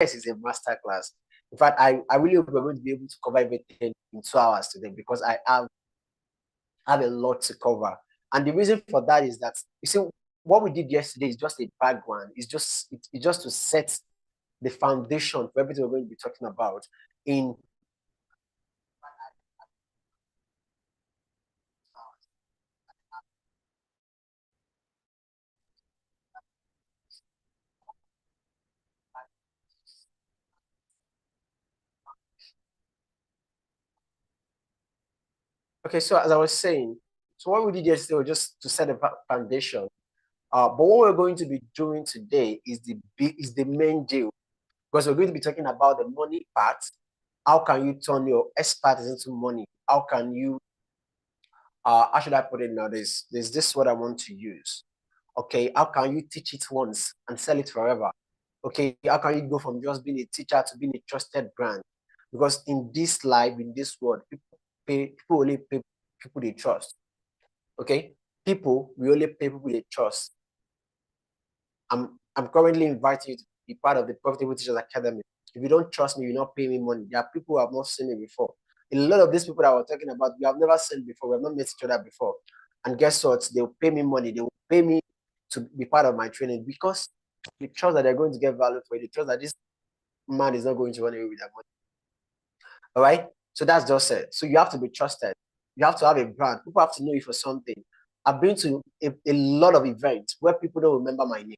yes, it's a masterclass. In fact, I really hope we're going to be able to cover everything in 2 hours today because I have a lot to cover. And the reason for that is that, you see, what we did yesterday is just a background. It's just to set the foundation for everything we're going to be talking about in okay. So as I was saying, so what we did yesterday was just to set a foundation. But what we're going to be doing today is the main deal because we're going to be talking about the money part. How can you turn your expertise into money? How can you how should I put it now? There's this word I want to use. Okay, how can you teach it once and sell it forever? Okay, how can you go from just being a teacher to being a trusted brand? Because in this life, in this world, people only pay people they trust. Okay, we only pay people they trust. I'm currently inviting you to be part of the Profitable Teachers Academy. If you don't trust me, you not pay me money. There are people who have not seen me before. A lot of these people that we're talking about, we have never seen before. We have not met each other before. And guess what? They'll pay me money. They will pay me to be part of my training because they trust that they're going to get value for it. They trust that this man is not going to run away with their money. All right? So that's just it. So you have to be trusted. You have to have a brand. People have to know you for something. I've been to a lot of events where people don't remember my name.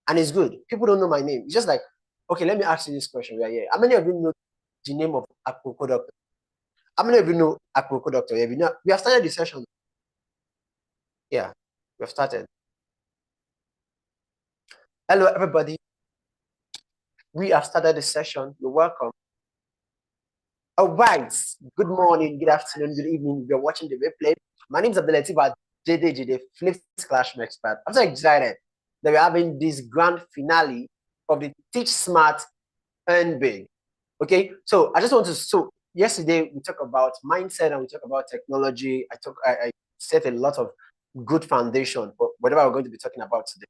And it's good. People don't know my name. It's just like, okay, let me ask you this question right here. How many of you know the name of Aproko Doctor? How many of you know Aproko Doctor? Have you know? We have started the session. Yeah, we have started. Hello, everybody. We have started the session. You're welcome. All right. Good morning, good afternoon, good evening. If you're watching the replay, my name is Abdullateef at Adedeji, the flipped classroom expert. I'm so excited that we're having this grand finale of the Teach Smart, Earn Big. Okay, so I just want to. So yesterday we talked about mindset and we talked about technology. I set a lot of good foundation for whatever we're going to be talking about today.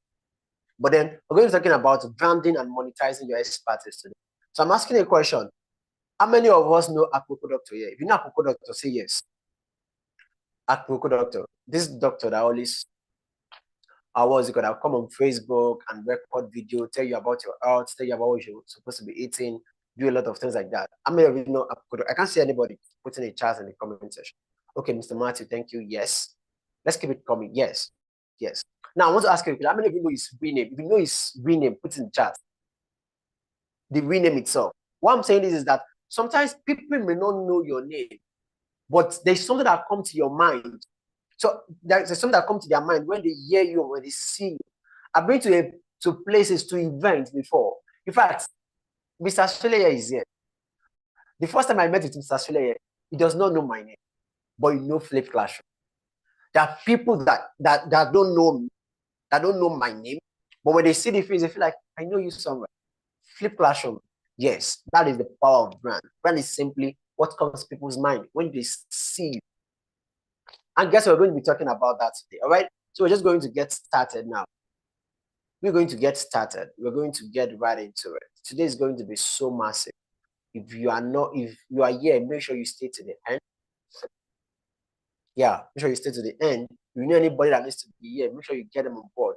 But then we're going to be talking about branding and monetizing your expertise today. So I'm asking a question. How many of us know Aproko Doctor here? If you know Aproko Doctor, say yes. Aproko Doctor. This doctor that always, what's it called? I'll come on Facebook and record video, tell you about your health, tell you about what you're supposed to be eating, do a lot of things like that. How many of you know Aproko Doctor? I can't see anybody putting a chat in the comment section. Okay, Mr. Matthew, thank you. Yes. Let's keep it coming. Yes. Yes. Now I want to ask you, how many of you know his rename? If you know his rename, put in the chat. The rename itself. What I'm saying is that sometimes people may not know your name, but there's something that comes to your mind. So there's something that comes to their mind when they hear you, when they see you. I've been to places, to events before. In fact, Mr. Australia is here. The first time I met with Mr. Australia, he does not know my name, but he knows Flip Classroom. There are people that don't know me, that don't know my name, but when they see the face, they feel like, I know you somewhere. Flip Classroom, yes, that is the power of brand. Brand is simply what comes to people's mind when they see you. And guess what? We're going to be talking about that today. All right. So we're just going to get started now. We're going to get started. We're going to get right into it. Today is going to be so massive. If you are here, make sure you stay to the end. Yeah, make sure you stay to the end. If you know anybody that needs to be here, make sure you get them on board.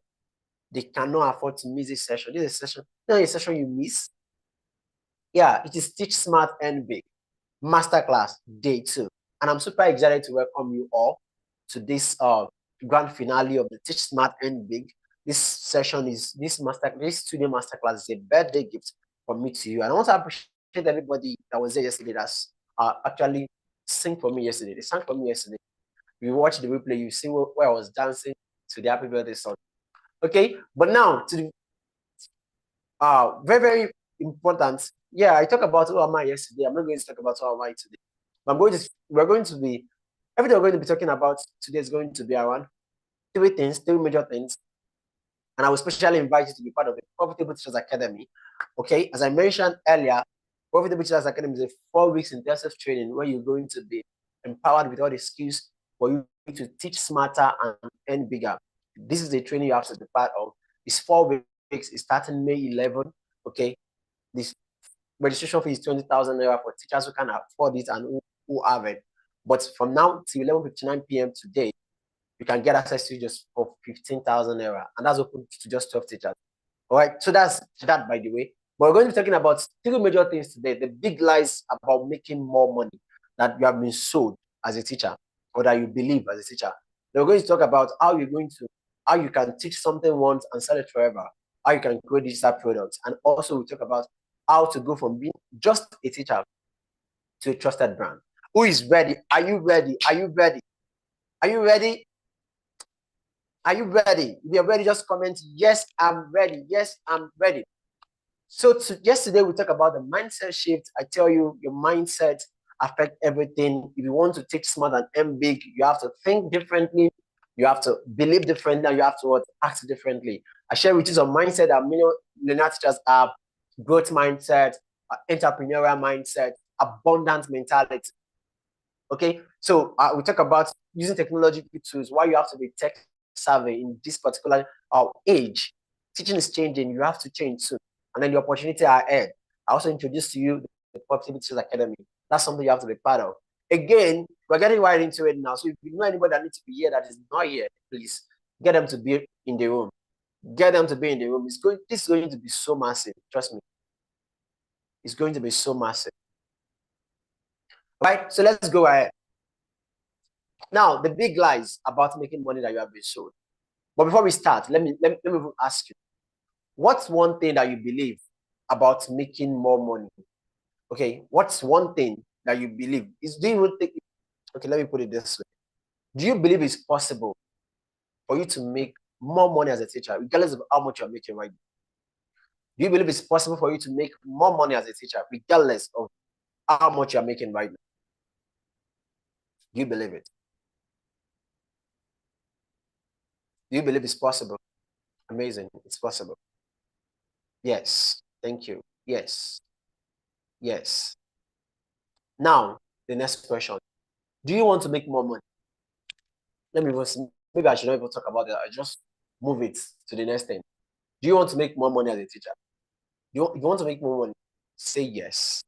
They cannot afford to miss this session. This is a session, not a session you miss. Yeah, it is Teach Smart and Big Masterclass Day 2. And I'm super excited to welcome you all to this grand finale of the Teach Smart and Big. This session is this studio masterclass is a birthday gift from me to you. And I want to appreciate everybody that was there yesterday that's actually sang for me yesterday. They sang for me yesterday. You watch the replay, you see where I was dancing to the happy birthday song. Okay, but now to the very, very important. Yeah, I talked about who am I yesterday. I'm not going to talk about who am I today. We're going to be, everything we're going to be talking about today is going to be around three major things. And I will specially invite you to be part of the Profitable Teachers Academy. Okay, as I mentioned earlier, Profitable Teachers Academy is a 4 weeks intensive training where you're going to be empowered with all the skills for you to teach smarter and earn bigger. This is a training you have to be part of. It's 4 weeks. It's starting May 11. Okay, This registration fee is 20,000 naira for teachers who can afford it and who have it. But from now till 11:59 p.m. today, you can get access to just for 15,000 naira, and that's open to just 12 teachers. All right, so that's that, by the way. But we're going to be talking about three major things today: the big lies about making more money that you have been sold as a teacher, or that you believe as a teacher. Then we're going to talk about how you can teach something once and sell it forever, how you can create digital products, and also we talk about how to go from being just a teacher to a trusted brand. Who is ready? Are you ready? Are you ready? Are you ready? Are you ready? If you're ready, just comment, yes, I'm ready. Yes, I'm ready. So yesterday we talked about the mindset shift. I tell you, your mindset affects everything. If you want to teach smart and aim big, you have to think differently. You have to believe differently, and you have to act differently. I share with you some mindset that millionaire teachers have: growth mindset, entrepreneurial mindset, abundant mentality. Okay, so we talk about using technology tools, why you have to be tech savvy in this particular age. Teaching is changing, you have to change too. And then the opportunity ahead. I also introduced to you the Productivity Academy. That's something you have to be part of. Again, we're getting right into it now. So if you know anybody that needs to be here that is not here, please get them to be in the room. Get them to be in the room. This is going to be so massive. Trust me. It's going to be so massive. Right? So let's go ahead. Now, the big lies about making money that you have been sold. But before we start, let me ask you, what's one thing that you believe about making more money? Okay, what's one thing that you believe? Okay, let me put it this way. Do you believe it's possible for you to make more money as a teacher, regardless of how much you're making right now? Do you believe it's possible for you to make more money as a teacher, regardless of how much you're making right now? Do you believe it? Do you believe it's possible? Amazing. It's possible. Yes. Thank you. Yes. Yes. Now, the next question. Do you want to make more money? Maybe I should not even talk about that. I just move it to the next thing. Do you want to make more money as a teacher? You want to make more money? Say yes.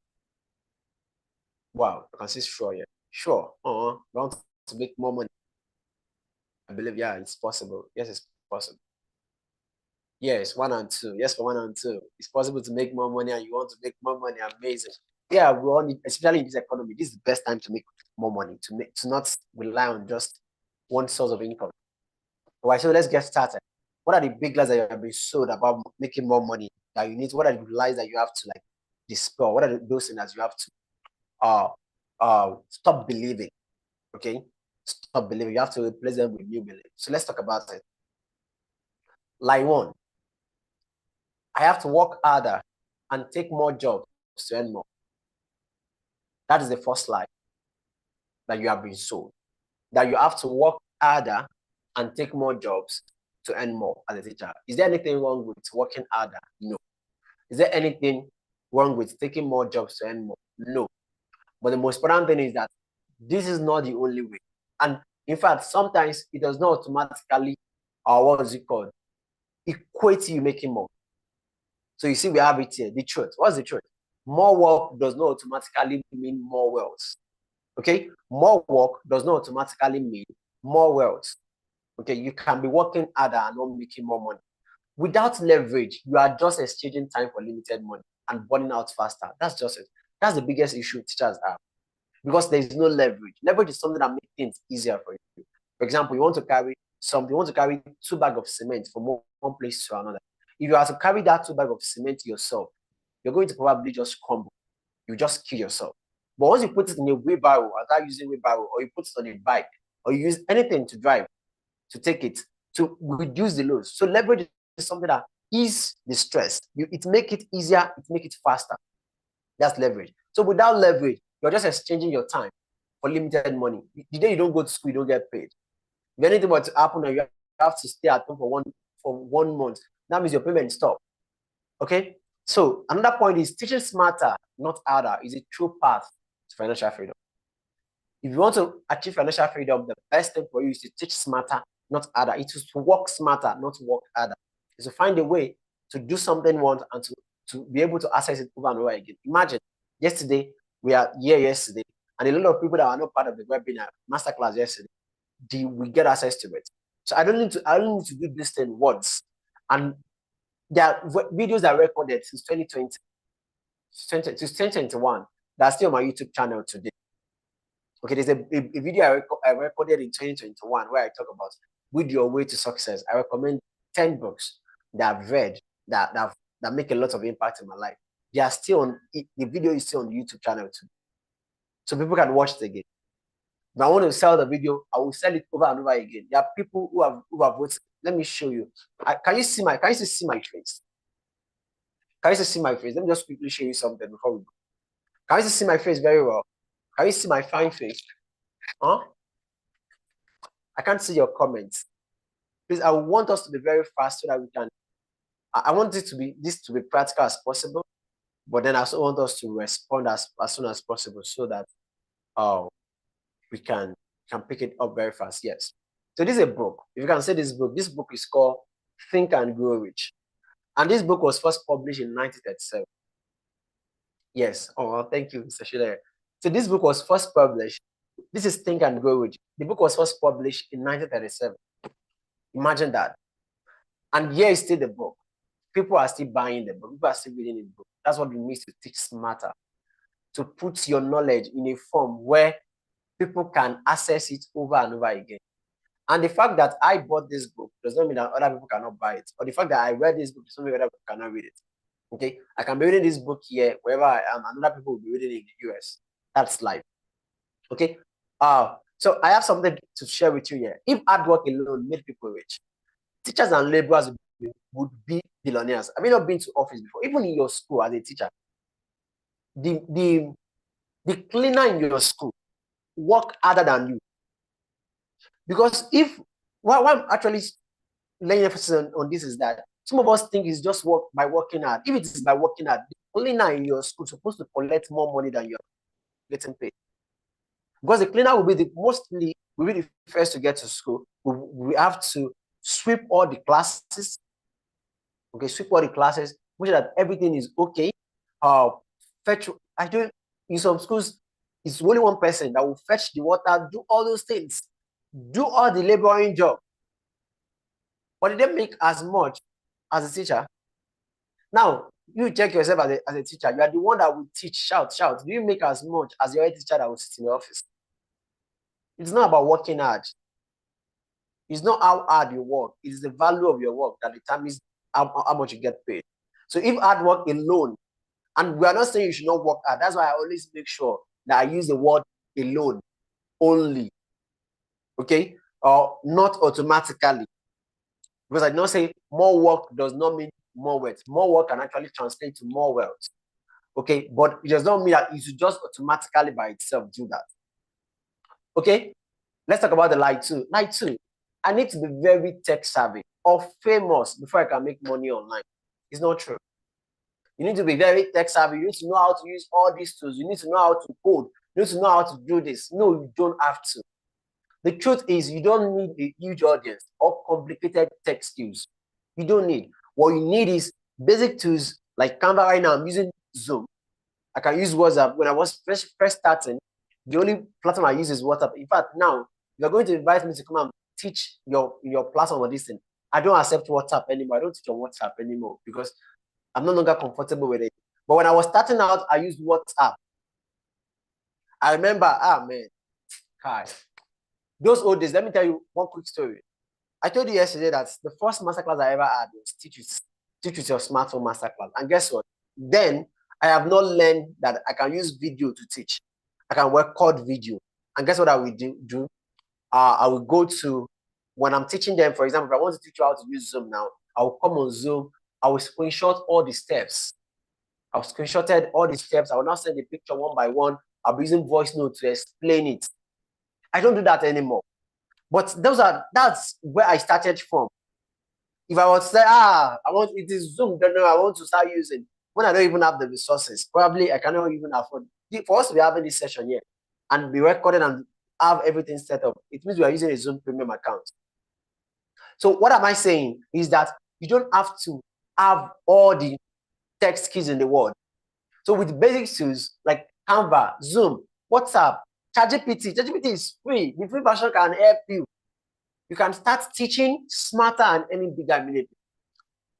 Wow, I can say sure, yeah. Sure. You want to make more money? I believe, yeah, it's possible. Yes, it's possible. Yes, 1 and 2. Yes, for 1 and 2. It's possible to make more money and you want to make more money. Amazing. Yeah, we all need, especially in this economy, this is the best time to make more money, to not rely on just one source of income. All right, so let's get started. What are the big lies that you have been sold about making more money that you need? What are the lies that you have to like dispel? What are those things that you have to stop believing? Okay, stop believing. You have to replace them with new beliefs. So let's talk about it. Lie 1. I have to work harder and take more jobs to earn more. That is the first lie that you have been sold. That you have to work harder and take more jobs to earn more as a teacher. Is there anything wrong with working harder? No. Is there anything wrong with taking more jobs to earn more? No. But the most important thing is that this is not the only way. And in fact, sometimes it does not automatically, what is it called, equate to you making more. So you see, we have it here. The truth. What's the truth? More work does not automatically mean more wealth. Okay? More work does not automatically mean more wealth. Okay? You can be working harder and not making more money. Without leverage, you are just exchanging time for limited money and burning out faster. That's just it. That's the biggest issue teachers have. Because there is no leverage. Leverage is something that makes things easier for you. For example, you want to carry 2 bags of cement from one place to another. If you have to carry that 2 bags of cement yourself, you're going to probably just crumble. You just kill yourself. But once you put it in a wheelbarrow, start using wheelbarrow, or you put it on a bike, or you use anything to drive, to take it, to reduce the load. So leverage is something that ease the stress. It make it easier, it make it faster. That's leverage. So without leverage, you're just exchanging your time for limited money. The day you don't go to school, you don't get paid. If anything were to happen and you have to stay at home for 1 month, that means your payment stop. Okay? So another point is teaching smarter, not harder, is a true path to financial freedom. If you want to achieve financial freedom, the best thing for you is to teach smarter, not harder. It is to work smarter, not work harder. It's to find a way to do something once and to to be able to access it over and over again. Imagine yesterday, we are here yesterday, and a lot of people that are not part of the webinar masterclass yesterday, we get access to it. So I don't need to do this thing once. And there are videos that are recorded since 2020, since 2021 that are still on my YouTube channel today. Okay, there's a video I recorded in 2021 where I talk about with your way to success. I recommend 10 books that I've read that make a lot of impact in my life. They are still on, the video is still on the YouTube channel too. So people can watch it again. If I want to sell the video, I will sell it over and over again. There are people who have voted. Let me show you. Can you see my face? Can you see my face? Let me just quickly show you something before we go. Can you see my face very well? Can you see my fine face? Huh? I can't see your comments. Please, I want us to be very fast so that we can. I want this to be practical as possible, but then I also want us to respond as soon as possible so that we can pick it up very fast. Yes. So this is a book. If you can say this book is called Think and Grow Rich. And this book was first published in 1937. Yes. Oh, thank you, Mr. Schiller. So this book was first published. This is Think and Grow Rich. The book was first published in 1937. Imagine that. And here is still the book. People are still buying the book. People are still reading the book. That's what it means to teach smarter. To put your knowledge in a form where people can access it over and over again. And the fact that I bought this book does not mean that other people cannot buy it. Or the fact that I read this book does not mean other people cannot read it. Okay? I can be reading this book here, wherever I am, and other people will be reading it in the US. That's life. Okay? So I have something to share with you here. If hard work alone made people rich, teachers and laborers would be billionaires. Have you not been to office before? Even in your school as a teacher, the cleaner in your school work harder than you. Because what I'm actually laying emphasis on this is that some of us think it's just work by working hard. If it is by working hard, the cleaner in your school is supposed to collect more money than you're getting paid. Because the cleaner will be the first to get to school. We have to sweep all the classes. Okay, sweep all the classes, make sure that everything is okay. In some schools, it's only one person that will fetch the water, do all those things, do all the laboring job. But they don't make as much as a teacher. Now, you check yourself as a teacher. You are the one that will teach, shout. Do you make as much as your teacher that will sit in the office? It's not about working hard. It's not how hard you work. It's the value of your work that determines how much you get paid. So if hard work alone, and we are not saying you should not work hard. That's why I always make sure that I use the word alone, only. Okay? Or not automatically. Because I did not say more work does not mean more wealth. More work can actually translate to more wealth. Okay? But it does not mean that you should just automatically by itself do that. Okay? Let's talk about the lie two. Lie two. I need to be very tech savvy or famous before I can make money online. It's not true. You need to be very tech savvy. You need to know how to use all these tools. You need to know how to code. You need to know how to do this. No, you don't have to. The truth is you don't need a huge audience or complicated tech skills. You don't need. What you need is basic tools like Canva. Right now, I'm using Zoom. I can use WhatsApp. When I was first starting, the only platform I use is WhatsApp. In fact, now you're going to invite me to come and teach your platform or this thing. I don't accept WhatsApp anymore. I don't teach on WhatsApp anymore because I'm no longer comfortable with it. But when I was starting out, I used WhatsApp. I remember, man, guys, those old days. Let me tell you one quick story. I told you yesterday that the first masterclass I ever had was teach with your smartphone masterclass. And guess what? Then I have not learned that I can use video to teach. I can record video. And guess what I will do? I will go to, when I'm teaching them, for example, if I want to teach you how to use Zoom now, I will come on Zoom. I will screenshot all the steps. I've screenshotted all the steps. I will now send the picture one by one. I'll be using voice notes to explain it. I don't do that anymore. But that's where I started from. If I would say, it is Zoom, then I want to start using, when I don't even have the resources, probably I cannot even afford. For us to be having this session here and be recorded and have everything set up, it means we are using a Zoom premium account. So what am I saying is that you don't have to have all the tech skills in the world. So with basic tools like Canva, Zoom, WhatsApp, ChatGPT is free. The free version can help you. You can start teaching smarter and earning bigger immediately.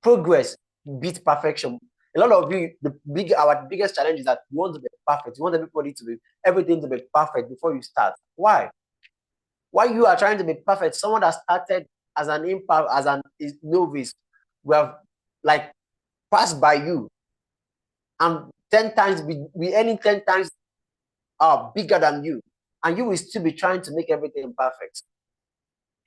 Progress beats perfection. A lot of you, our biggest challenge is that you want to be perfect. You want everybody to be everything to be perfect before you start. Why? Why you are trying to be perfect? Someone that started as an novice, we have like passed by you, and 10 times we earning 10 times bigger than you, and you will still be trying to make everything perfect.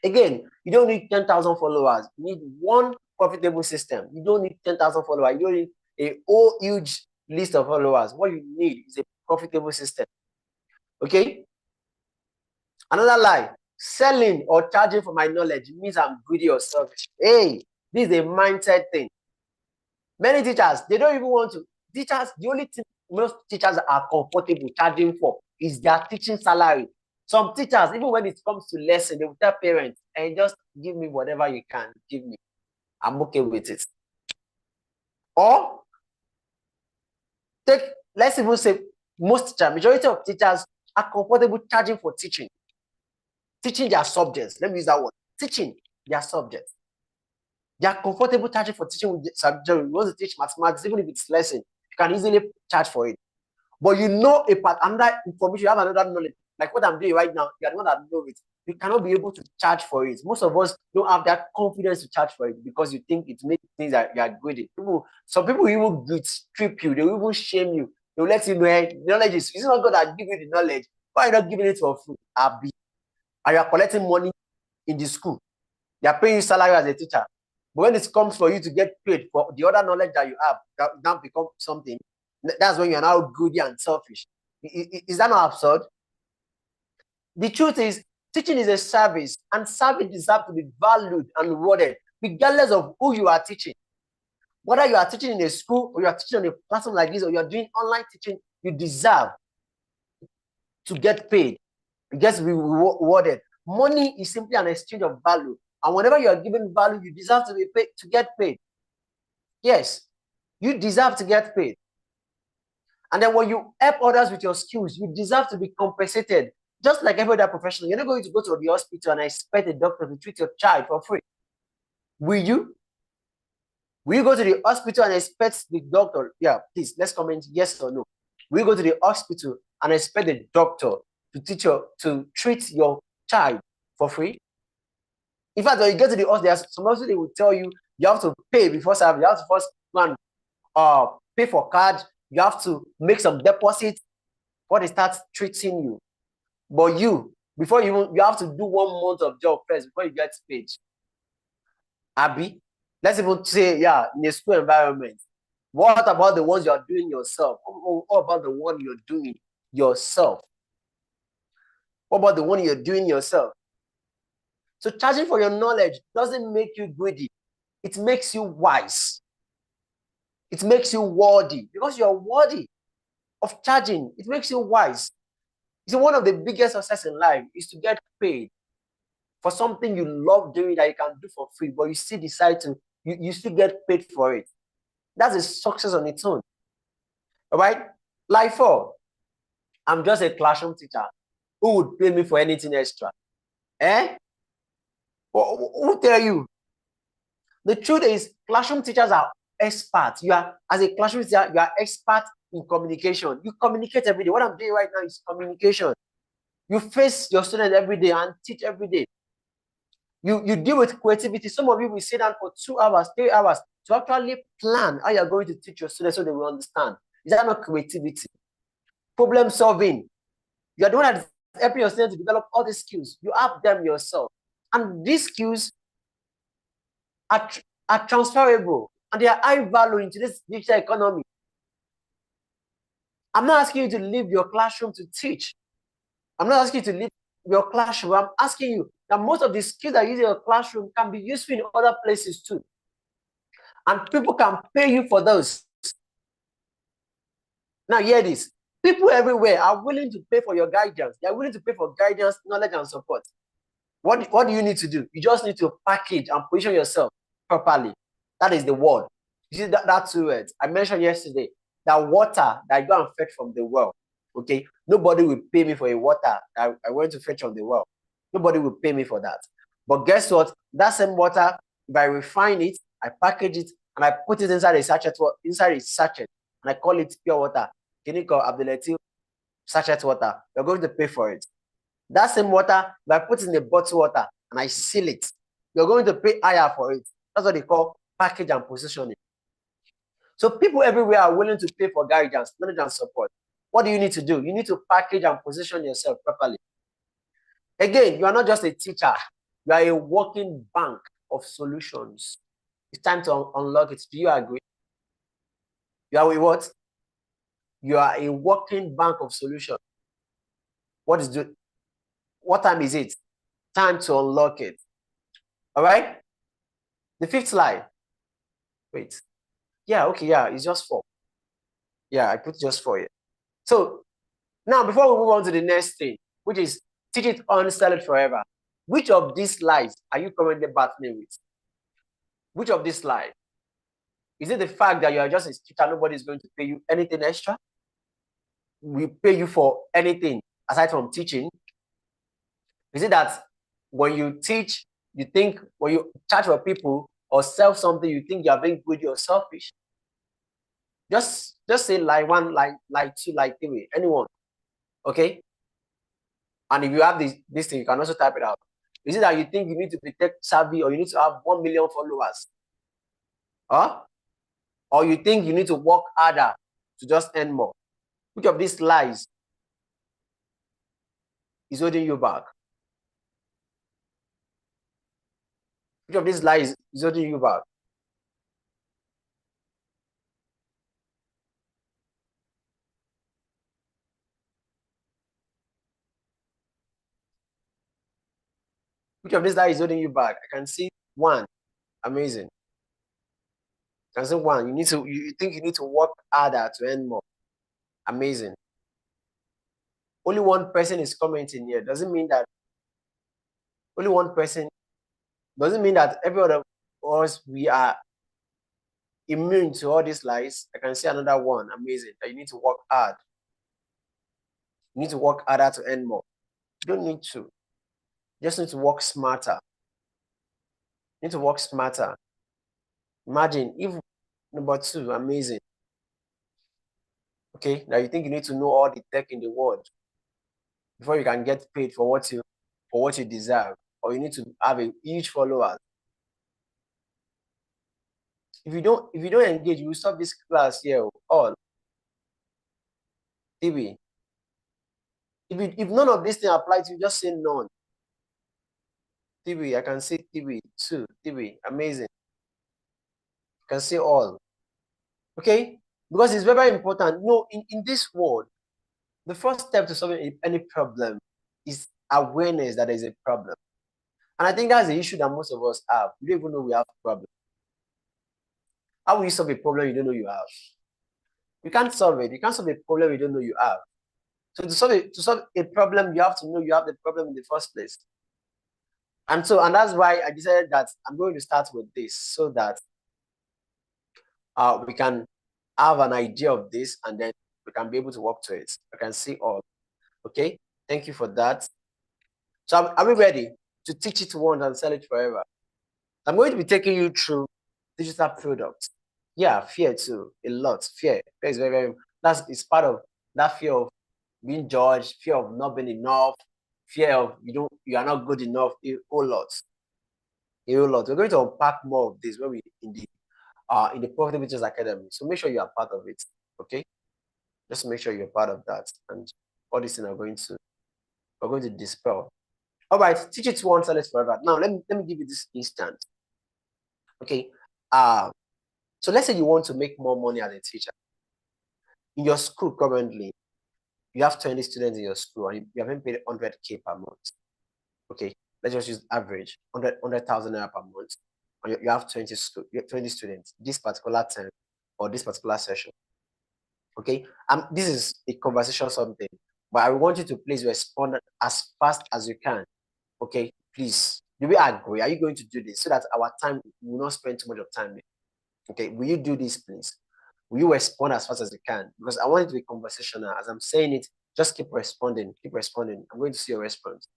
Again, you don't need 10,000 followers. You need one profitable system. You don't need 10,000 followers. You don't need a whole huge list of followers. What you need is a profitable system. Okay? Another lie. Selling or charging for my knowledge means I'm greedy or selfish. Hey, this is a mindset thing. Many teachers, they don't even want to. Teachers, the only thing most teachers are comfortable charging for is their teaching salary. Some teachers, even when it comes to lesson, they will tell parents, and just give me whatever you can give me. I'm okay with it. Or let's even say most teachers, majority of teachers are comfortable charging for teaching their subjects. Let me use that word. Teaching their subjects. They are comfortable charging for teaching with the subject. You want to teach mathematics, even if it's lesson, you can easily charge for it. But you know another information, you have another knowledge. Like what I'm doing right now, you are the one that knows it. You cannot be able to charge for it. Most of us don't have that confidence to charge for it because you think it makes things that you are good at. Some people even strip you, they will even shame you. They will let you know the knowledge is it's not God that give you the knowledge. Why are you not giving it for free? And you are collecting money in the school. They are paying you salary as a teacher. But when it comes for you to get paid for the other knowledge that you have, that now become something, that's when you're now greedy and selfish. Is that not absurd? The truth is, teaching is a service, and service deserves to be valued and rewarded, regardless of who you are teaching. Whether you are teaching in a school, or you are teaching on a platform like this, or you are doing online teaching, you deserve to get paid. You get to be rewarded. Money is simply an exchange of value. And whenever you are given value, you deserve to be paid to get paid. Yes, you deserve to get paid. And then when you help others with your skills, you deserve to be compensated. Just like every other professional, you're not going to go to the hospital and expect a doctor to treat your child for free. Will you? Will you go to the hospital and expect the doctor? Yeah, please, let's comment yes or no. Will you go to the hospital and expect the doctor to treat your child for free? In fact, when you get to the hospital, some hospitals they will tell you you have to pay before service. You have to first pay for card. You have to make some deposits before they start treating you. But you have to do 1 month of job first before you get paid. Abby, let's even say, yeah, in a school environment. What about the ones you are doing yourself? What about the one you're doing yourself? What about the one you're doing yourself? So charging for your knowledge doesn't make you greedy. It makes you wise. It makes you worthy because you're worthy of charging. It makes you wise. So one of the biggest success in life is to get paid for something you love doing that you can do for free, but you still decide to, you still get paid for it. That's a success on its own. All right? Like I'm just a classroom teacher. Who would pay me for anything extra? Eh? Who tell you? The truth is, classroom teachers are experts. As a classroom teacher, you are expert in communication. You communicate every day. What I'm doing right now is communication. You face your students every day and teach every day. You deal with creativity. Some of you will sit down for 2 hours, 3 hours to actually plan how you're going to teach your students so they will understand. Is that not creativity? Problem solving. You are the one that's helping your students to develop all these skills. You have them yourself. And these skills are transferable and they are high value into this digital economy. I'm not asking you to leave your classroom to teach. I'm not asking you to leave your classroom. I'm asking you that most of the skills that you use in your classroom can be useful in other places too. And people can pay you for those. Now hear this. People everywhere are willing to pay for your guidance. They are willing to pay for guidance, knowledge, and support. What do you need to do? You just need to package and position yourself properly. That is the word. You see that 2 words I mentioned yesterday, that water that I go and fetch from the well. Okay, nobody will pay me for a water I went to fetch from the well. Nobody will pay me for that. But guess what? That same water, if I refine it, I package it, and I put it inside a sachet, and I call it pure water. Can you call Abdullateef sachet water? You're going to pay for it. That same water, if I put in a bottle water and I seal it, you're going to pay higher for it. That's what they call package and positioning. So people everywhere are willing to pay for guidance, knowledge, and support. What do you need to do? You need to package and position yourself properly. Again, you are not just a teacher. You are a working bank of solutions. It's time to unlock it. Do you agree? You are a what? You are a working bank of solutions. What time is it? Time to unlock it. All right? The 5th slide. Wait. Yeah, okay, yeah, it's just 4. Yeah, I put just 4 here. So now, before we move on to the next thing, which is teach it on, sell it forever, which of these slides are you currently battling with? Which of these slides? Is it the fact that you are just a teacher, nobody is going to pay you anything extra? We pay you for anything aside from teaching? Is it that when you teach, you think, when you charge for people or sell something, you think you are being good, you're selfish? Just say like 1, like 2, like 3, anyone. Okay? And if you have this thing, you can also type it out. Is it that you think you need to be tech savvy, or you need to have 1 million followers? Huh? Or you think you need to work harder to just earn more? Which of these lies is holding you back? Which of these lies is holding you back? Which of these lies is holding you back? I can see 1. Amazing. I can see 1. You think you need to work harder to earn more. Amazing. Only 1 person is commenting here. Doesn't mean that only 1 person, doesn't mean that every other of us, we are immune to all these lies. I can see another 1. Amazing. That you need to work hard. You need to work harder to earn more. You don't need to. You just need to work smarter. You need to work smarter. Imagine if number 2, amazing. Okay, now you think you need to know all the tech in the world before you can get paid for what you deserve, or you need to have a huge followers. If you don't engage, you will stop this class here. All TV. If none of these things apply to you, just say none. TV, I can say TV 2. TV, amazing. You can say all. Okay, because it's very, very important. No, in this world, the first step to solving any problem is awareness that there is a problem. And I think that's the issue that most of us have. We don't even know we have a problem. How will you solve a problem you don't know you have? You can't solve it. You can't solve a problem you don't know you have. So to solve a problem, you have to know you have the problem in the first place. And that's why I decided that I'm going to start with this, so that we can have an idea of this, and then we can be able to work to it. I can see all. Okay, thank you for that. So are we ready to teach it once and sell it forever? I'm going to be taking you through digital products. Yeah, fear too, a lot. Fear is very, very, it's part of that fear of being judged, fear of not being enough, fear of you are not good enough, a whole lot. A whole lot. We're going to unpack more of this when we in the Profitable Teachers Academy. So make sure you are part of it. Okay? Just make sure you're part of that. And all these things we're going to dispel. All right, teach it once, sell it forever. Now let me give you this instance. Okay. So let's say you want to make more money as a teacher. In your school currently, you have 20 students in your school, and you haven't paid 100K per month. Okay, let's just use average 100,000 naira per month. And you have 20 students this particular term or this particular session. Okay, this is a conversation something, but I want you to please respond as fast as you can. Okay, please. Do we agree? Are you going to do this so that our time will not spend too much of time? Okay, will you do this, please? Will you respond as fast as you can? Because I want it to be conversational. As I'm saying it, just keep responding. Keep responding. I'm going to see your response.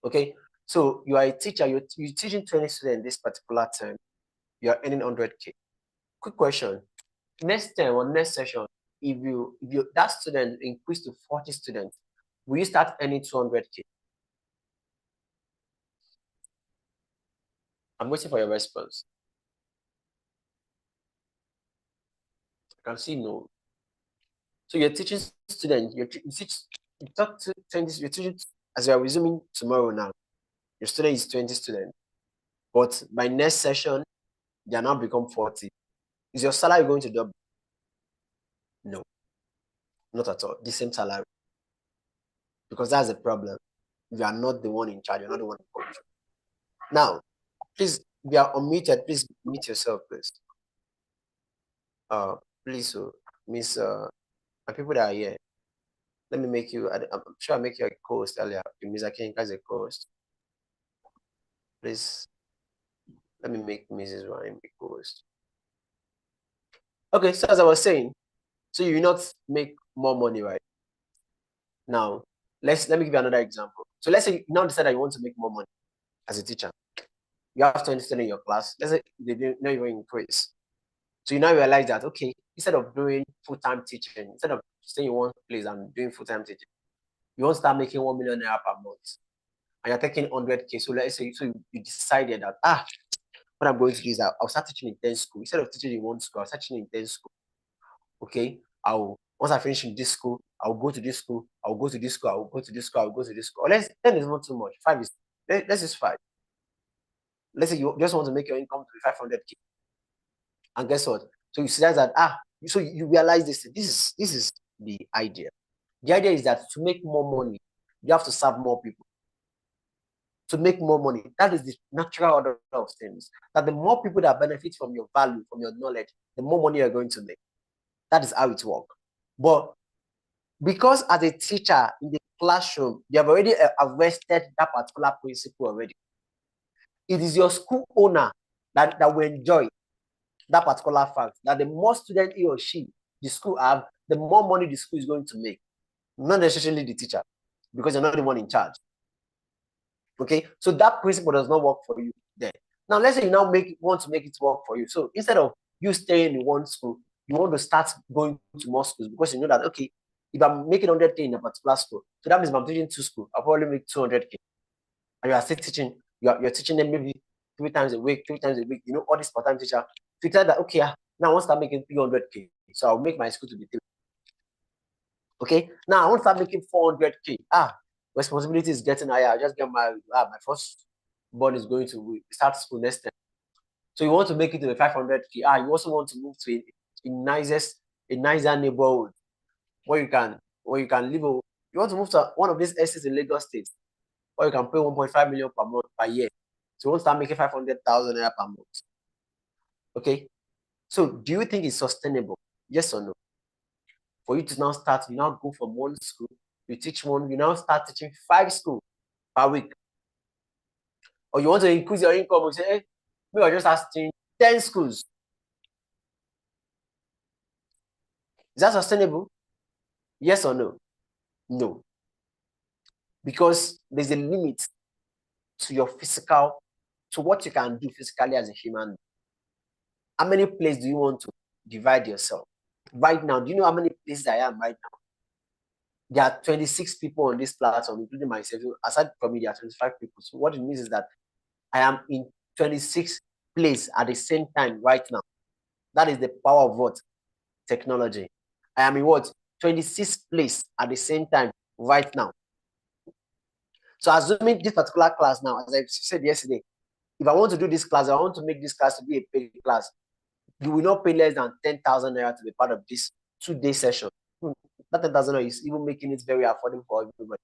Okay, so you are a teacher. You're teaching 20 students this particular term. You are earning 100K. Quick question. Next term or next session, if you that student increase to 40 students, will you start earning 200K? I'm waiting for your response. I can see no. So you're teaching students, you talk to 20, you're teaching as you are resuming tomorrow now. Your student is 20 students, but by next session, they are now become 40. Is your salary going to double? No, not at all. The same salary. Because that's the problem. You are not the one in charge, you're not the one in control. Now, please, we are unmuted. Please mute yourself, please. Please, so Miss and people that are here, let me make you. I'm sure I make you a co-host earlier. Miss Akinka as a co-host. Please, let me make Mrs. Ryan a co-host. Okay, so as I was saying, so you will not make more money, right? Now, let me give you another example. So let's say you now decide that you want to make more money as a teacher. You have 20 students in your class. Let's say they didn't know you increase. So you now realize that, okay, instead of doing full-time teaching, instead of staying in one place and doing full-time teaching, you want to start making 1 million naira per month. And you're taking 100K. So let's say you decided that, what I'm going to do is I'll start teaching in 10 schools. Instead of teaching in one school, I'll start teaching in 10 schools. Okay? Once I finish in this school, I'll go to this school, I'll go to this school, I'll go to this school, I'll go to this school. Or 10 is not too much. 5 is, let's just 5. Let's say you just want to make your income to be 500K. And guess what? So you see that, so you realize this is the idea. The idea is that to make more money, you have to serve more people. To make more money, that is the natural order of things. That the more people that benefit from your value, from your knowledge, the more money you're going to make. That is how it works. But because as a teacher in the classroom, you have already arrested that particular principle already. It is your school owner that will enjoy that particular fact, that the more student he or she, the school have, the more money the school is going to make. Not necessarily the teacher, because you're not the one in charge. Okay, so that principle does not work for you there. Now, let's say you now want to make it work for you. So instead of you staying in one school, you want to start going to more schools because you know that, okay, if I'm making 100K in a particular school, so that means if I'm teaching 2 schools, I'll probably make 200K. And you are still teaching, you're teaching them maybe 3 times a week, all this part-time teacher. So you tell that, okay, now I want to start making 300K. So I'll make my school to be 3. Okay, now I want to start making 400K. Responsibility is getting higher. I just get married. My first born is going to start school next time. So you want to make it to the 500K. You also want to move to a nicer neighborhood where you can live. You want to move to one of these estates in Lagos State, or you can pay 1.5 million per month per year. So you want to start making 500,000 naira per month. Okay. So do you think it's sustainable? Yes or no? For you to now start, you now go from one school, you teach one, you now start teaching 5 schools per week. Or you want to increase your income, you say, hey, maybe I just asking 10 schools. Is that sustainable? Yes or no? No. Because there's a limit to your physical, to what you can do physically as a human. How many places do you want to divide yourself? Right now, do you know how many places I am right now? There are 26 people on this platform, including myself. Aside from me, there are 25 people. So what it means is that I am in 26 places at the same time right now. That is the power of what? Technology. I am in what? 26 places at the same time right now. So assuming this particular class now, as I said yesterday, if I want to do this class, I want to make this class to be a paid class, you will not pay less than 10,000 naira to be part of this 2-day session. That 10,000 naira is even making it very affordable for everybody.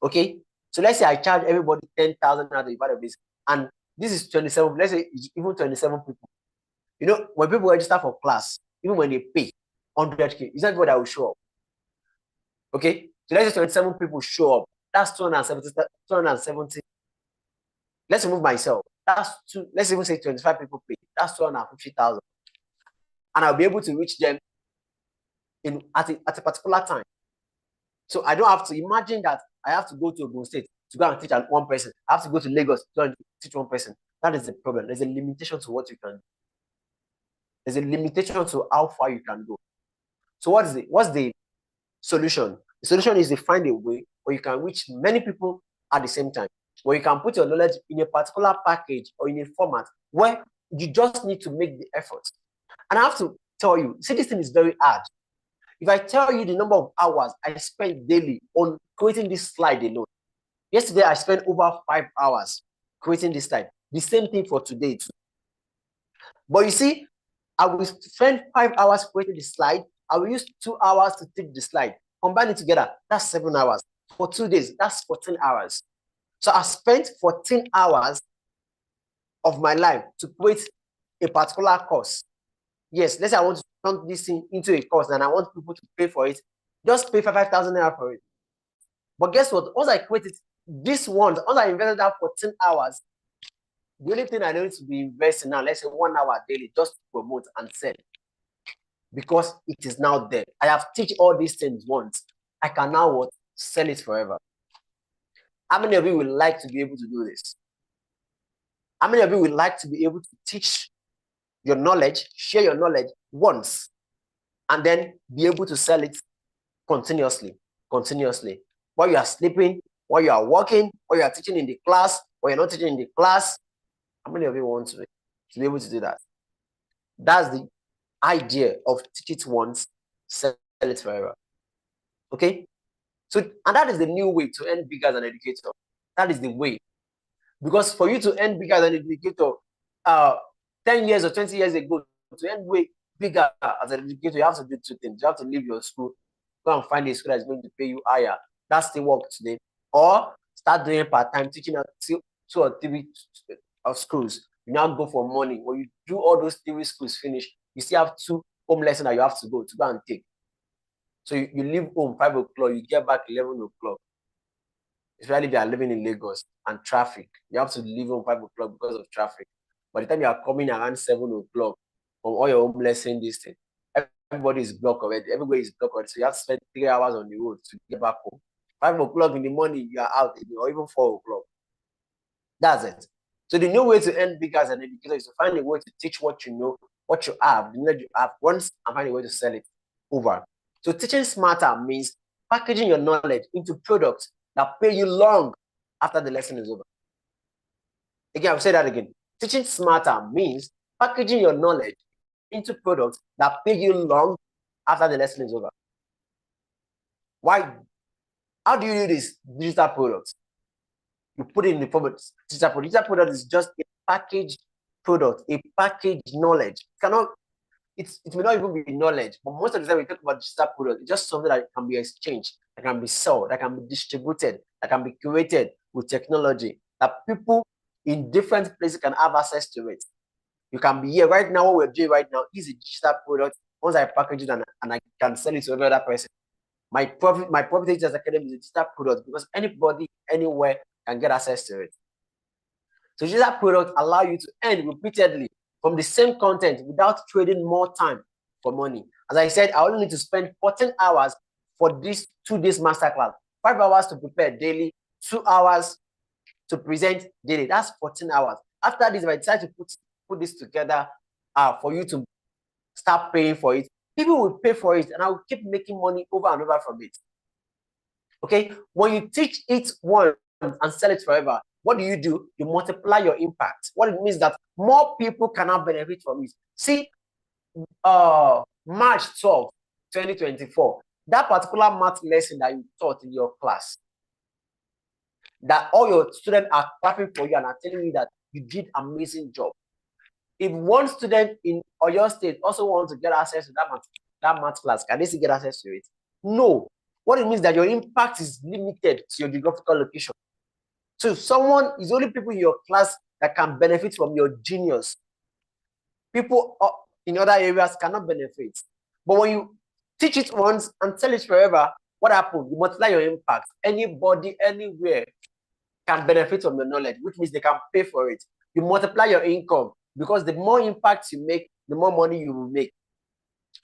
Okay, so let's say I charge everybody 10,000 naira to be part of this, and this is 27. Let's say even 27 people. You know, when people register for class, even when they pay 100K, it's not everybody that will show up. Okay, so let's say 27 people show up. That's 270. Let's remove myself. That's two, let's even say 25 people pay. That's 250,000. And I'll be able to reach them at a particular time. So I don't have to imagine that I have to go to Ogun State to go and teach one person. I have to go to Lagos to go and teach one person. That is the problem. There's a limitation to what you can do. There's a limitation to how far you can go. So what's the solution? The solution is to find a way where you can reach many people at the same time, where you can put your knowledge in a particular package or in a format where you just need to make the effort. And I have to tell you, see, this thing is very hard. If I tell you the number of hours I spend daily on creating this slide alone, yesterday I spent over 5 hours creating this slide. The same thing for today too. But you see, I will spend 5 hours creating the slide. I will use 2 hours to take the slide. Combine it together, that's 7 hours. For 2 days, that's 14 hours. So I spent 14 hours of my life to create a particular course. Yes, let's say I want to turn this thing into a course and I want people to pay for it. Just pay 5,000 naira for it. But guess what? Once I created this one, once I invested that 14 hours, the only thing I need to be investing now, let's say 1 hour daily, just to promote and sell. Because it is now there. I have teach all these things once. I can now what? Sell it forever. How many of you would like to be able to do this? How many of you would like to be able to teach your knowledge, share your knowledge once, and then be able to sell it continuously? While you are sleeping, while you are working, while you are teaching in the class, while you're not teaching in the class. How many of you want to be able to do that? That's the idea of teach it once, sell it forever. Okay? So, and that is the new way to earn bigger as an educator. That is the way. Because for you to earn bigger as an educator, 10 years or 20 years ago, to earn way bigger as an educator, you have to do two things. You have to leave your school, go and find a school that's going to pay you higher. That's the work today. Or start doing part-time teaching at 2 or 3 of schools. You now go for money. When you do all those 3 schools finish, you still have 2 home lessons that you have to go and take. So you leave home 5 o'clock, you get back 11 o'clock. Especially if you are living in Lagos and traffic. You have to leave home 5 o'clock because of traffic. By the time you are coming around 7 o'clock from all your home lessons, this thing, everybody is blocked already. Everybody is blocked already. So you have to spend 3 hours on the road to get back home. 5 o'clock in the morning, you are out, or even 4 o'clock. That's it. So the new way to earn bigger as an educator is to find a way to teach what you know, what you have, the knowledge you have once, and find a way to sell it over. So teaching smarter means packaging your knowledge into products that pay you long after the lesson is over. Again, I'll say that again. Teaching smarter means packaging your knowledge into products that pay you long after the lesson is over. Why? How do you do this? Digital products. You put it in the form of digital product. Digital product is just a packaged product, a packaged knowledge. It may not even be knowledge, but most of the time we talk about digital product, it's just something that can be exchanged, that can be sold, that can be distributed, that can be created with technology, that people in different places can have access to it. You can be here right now. What we're doing right now is a digital product. Once I package it and I can sell it to every other person, my Profit Teachers Academy is a digital product because anybody, anywhere can get access to it. So digital product allow you to earn repeatedly from the same content without trading more time for money. As I said, I only need to spend 14 hours for this 2 days masterclass, 5 hours to prepare daily, 2 hours to present daily. That's 14 hours. After this, if I decide to put this together for you to start paying for it, people will pay for it and I will keep making money over and over from it. Okay? When you teach it once and sell it forever, what do? You multiply your impact. What it means that more people cannot benefit from it. See, March 12, 2024, that particular math lesson that you taught in your class, that all your students are clapping for you and are telling you that you did an amazing job. If one student in Oyo State also wants to get access to that math class, can they still get access to it? No. What it means that your impact is limited to your geographical location. So someone is only people in your class that can benefit from your genius. People in other areas cannot benefit. But when you teach it once and tell it forever, what happens? You multiply your impact. Anybody, anywhere can benefit from your knowledge, which means they can pay for it. You multiply your income, because the more impact you make, the more money you will make.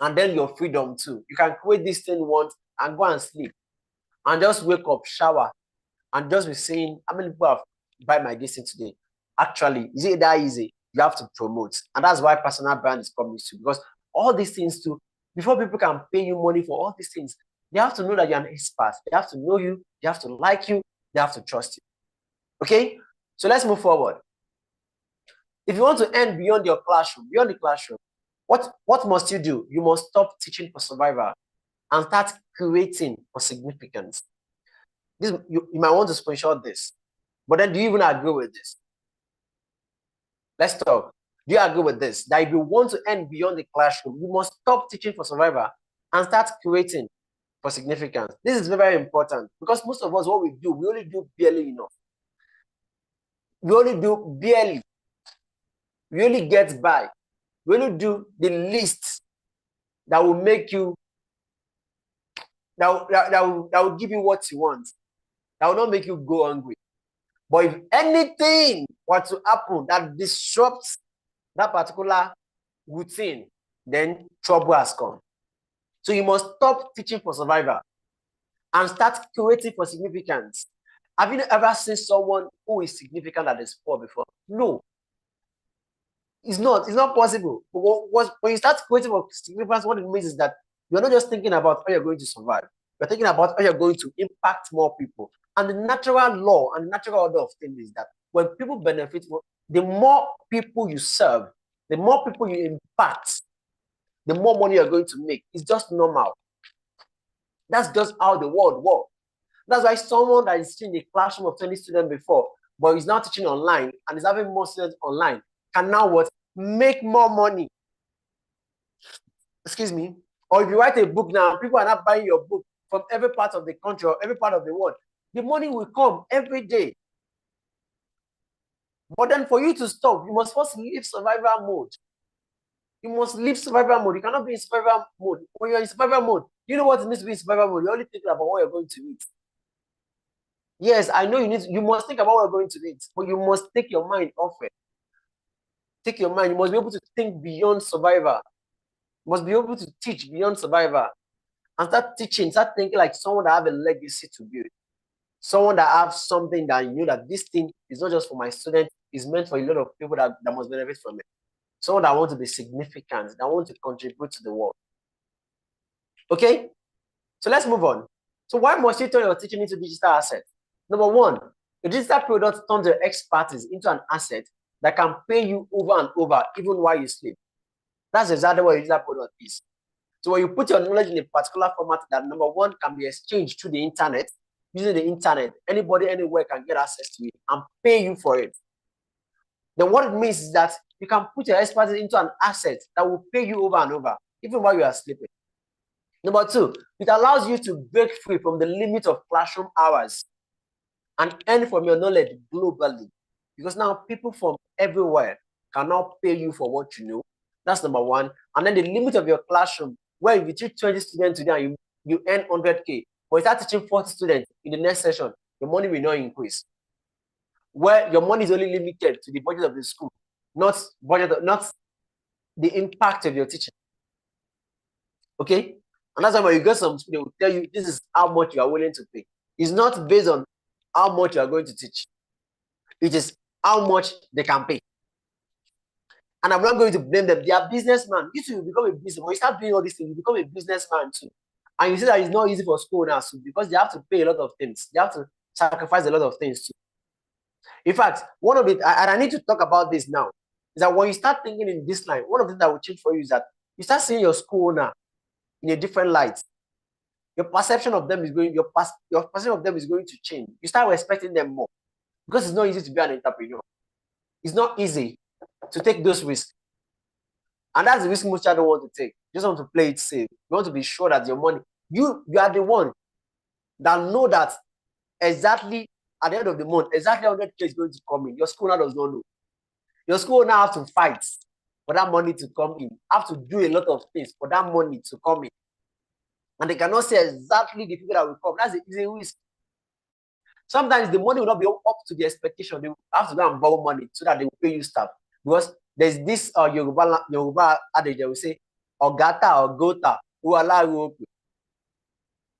And then your freedom too. You can create this thing once and go and sleep and just wake up, shower, and just be saying, how many people have buy my this thing today? Actually, is it that easy? You have to promote. And that's why personal brand is coming to, because all these things too, before people can pay you money for all these things, they have to know that you're an expert. They have to know you. They have to like you. They have to trust you. Okay? So let's move forward. If you want to earn beyond your classroom, beyond the classroom, what must you do? You must stop teaching for survival and start creating for significance. This, you might want to screenshot this, but then do you even agree with this? Let's talk. Do you agree with this? That if you want to earn beyond the classroom, you must stop teaching for survival and start creating for significance. This is very, very important, because most of us, what we do, we only do barely enough. We only do barely. We only get by. We only do the least that will make you, that will give you what you want. That will not make you go hungry. But if anything were to happen that disrupts that particular routine, then trouble has come. So you must stop teaching for survival and start creating for significance. Have you ever seen someone who is significant that is poor before? No. It's not possible. But when you start creating for significance, what it means is that you're not just thinking about how you're going to survive. You're thinking about how you're going to impact more people. And the natural law and natural order of things is that when people benefit, the more people you serve, the more people you impact, the more money you're going to make. It's just normal. That's just how the world works. That's why someone that is teaching a classroom of 20 students before, but is now teaching online and is having more students online, can now what? Make more money. Excuse me. Or if you write a book now, people are not buying your book from every part of the country or every part of the world. The money will come every day. But then for you to stop, you must first leave survival mode. You must leave survival mode. You cannot be in survival mode. When you're in survival mode, you know what it means to be in survival mode? You're only thinking about what you're going to eat. Yes, I know you must think about what you're going to eat, but you must take your mind off it. Take your mind. You must be able to think beyond survival. You must be able to teach beyond survival. And start teaching, start thinking like someone that have a legacy to build. Someone that have something that you know that this thing is not just for my students, it's meant for a lot of people that must benefit from it. Someone that want to be significant, that want to contribute to the world. Okay? So let's move on. So why must you turn your teaching into digital asset? Number one, a digital product turns your expertise into an asset that can pay you over and over, even while you sleep. That's exactly what a digital product is. So when you put your knowledge in a particular format that, number one, can be exchanged through the internet, using the internet, anybody, anywhere can get access to it and pay you for it. Then what it means is that you can put your expertise into an asset that will pay you over and over, even while you are sleeping. Number two, it allows you to break free from the limit of classroom hours and earn from your knowledge globally. Because now people from everywhere can now pay you for what you know. That's number one. And then the limit of your classroom, where if you teach 20 students today and you earn 100K, but you start teaching 40 students in the next session, your money will not increase. Where your money is only limited to the budget of the school, not the impact of your teaching. Okay? And that's why when you get some school, they will tell you this is how much you are willing to pay. It's not based on how much you are going to teach. It is how much they can pay. And I'm not going to blame them. They are businessmen. You too become a businessman. When you start doing all these things, you become a businessman too. And you see that it's not easy for school now too, because they have to pay a lot of things. They have to sacrifice a lot of things too. In fact, one of it, and I need to talk about this now, is that when you start thinking in this line, one of the things that will change for you is that you start seeing your school owner in a different light. Your perception of them is going, your perception of them is going to change. You start respecting them more, because it's not easy to be an entrepreneur. It's not easy to take those risks. And that's the risk most child don't want to take. You just want to play it safe. You want to be sure that your money, you are the one that know that exactly at the end of the month, exactly 100K is going to come in. Your school now does not know. Your school now have to fight for that money to come in, have to do a lot of things for that money to come in. And they cannot say exactly the people that will come. That's the easy risk. Sometimes the money will not be up to the expectation. They will have to go and borrow money so that they will pay you staff. Because there's this Yoruba adage that will say, Ogata or Gota, who allow you.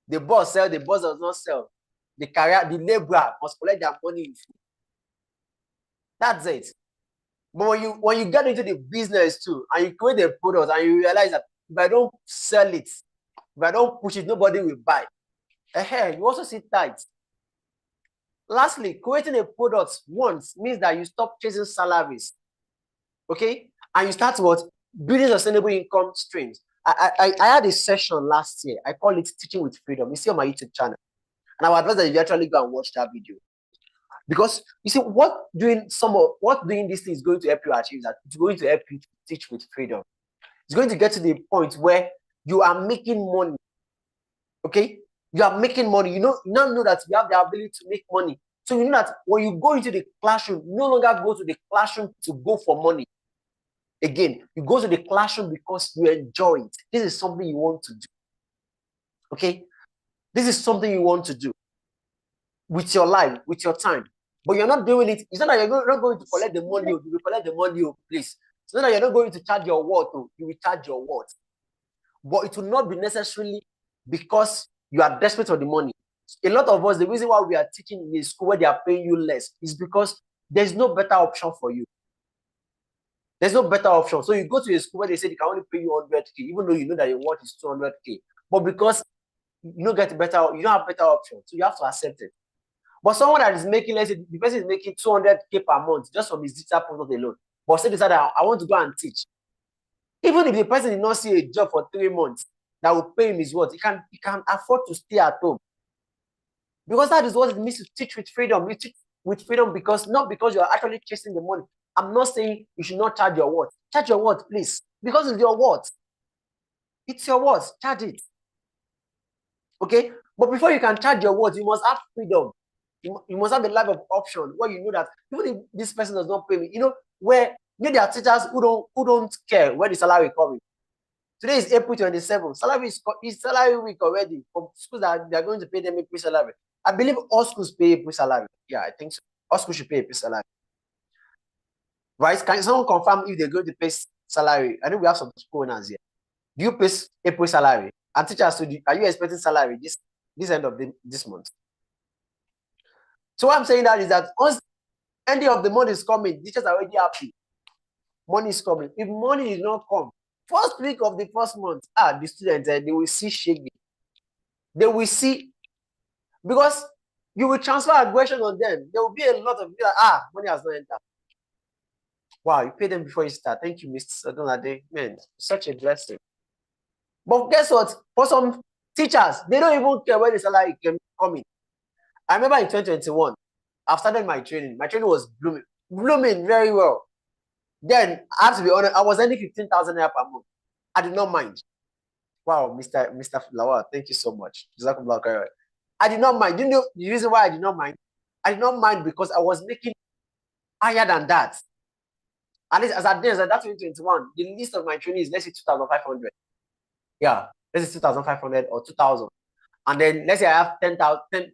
The boss sell, the boss does not sell. The career, the laborer must collect their money in full. That's it. But when you get into the business too, and you create a product and you realize that if I don't sell it, if I don't push it, nobody will buy. You also see tight. Lastly, creating a product once means that you stop chasing salaries. Okay? And you start what? Building sustainable income streams. I had a session last year. I call it Teaching with Freedom. You see on my YouTube channel. And I would advise that you actually go and watch that video. Because you see, what doing this thing is going to help you achieve that. It's going to help you to teach with freedom. It's going to get to the point where you are making money. Okay? You are making money. You now know that you have the ability to make money. So you know that when you go into the classroom, you no longer go to the classroom to go for money. Again, you go to the classroom because you enjoy it. This is something you want to do. Okay? This is something you want to do with your life, with your time. But you're not doing it. It's not that you're not going to collect the money. You will collect the money, please. It's not that you're not going to charge your worth. You will charge your worth. But it will not be necessarily because you are desperate for the money. A lot of us, the reason why we are teaching in a school where they are paying you less is because there's no better option for you. There's no better option. So you go to a school where they say they can only pay you 100K, even though you know that your worth is 200K. But because you don't have better option, so you have to accept it. But someone that is making, let's say, the person is making 200K per month just from his digital product alone, but say decide that I want to go and teach. Even if the person did not see a job for 3 months that will pay him his worth, he can afford to stay at home. Because that is what it means to teach with freedom. You teach with freedom not because you are actually chasing the money. I'm not saying you should not charge your worth. Charge your worth, please. Because it's your worth. It's your worth. Charge it. Okay? But before you can charge your worth, you must have freedom. You must have a life of option where you know that even if this person does not pay me, where there are teachers who don't care where the salary is coming. Today is April 27th. Salary is salary week already for schools that they are going to pay them April salary. I believe all schools pay April salary. Yeah, I think so. All schools should pay April salary. Right? Can someone confirm if they're going to pay salary? I know we have some school owners here. Do you pay April salary? And teachers, are you expecting salary this end of this month? So what I'm saying that is that once end of the month is coming, teachers are already happy. Money is coming. If money did not come, first week of the first month, the students, they will see shaking. They will see, because you will transfer aggression on them. There will be a lot of people like, money has not entered. Wow, you pay them before you start. Thank you, Mr. Abdullateef. Man, such a blessing. But guess what? For some teachers, they don't even care where the salary can come in. I remember in 2021, I've started my training. My training was blooming very well. Then, I have to be honest, I was earning 15,000 naira per month. I did not mind. Wow, Mr. Lawal, thank you so much. I did not mind. Do you know the reason why I did not mind? I did not mind because I was making higher than that. At least as at that 2021, the list of my training is, let's say, 2,500. Yeah, let's say 2,500 or 2,000. And then let's say I have 10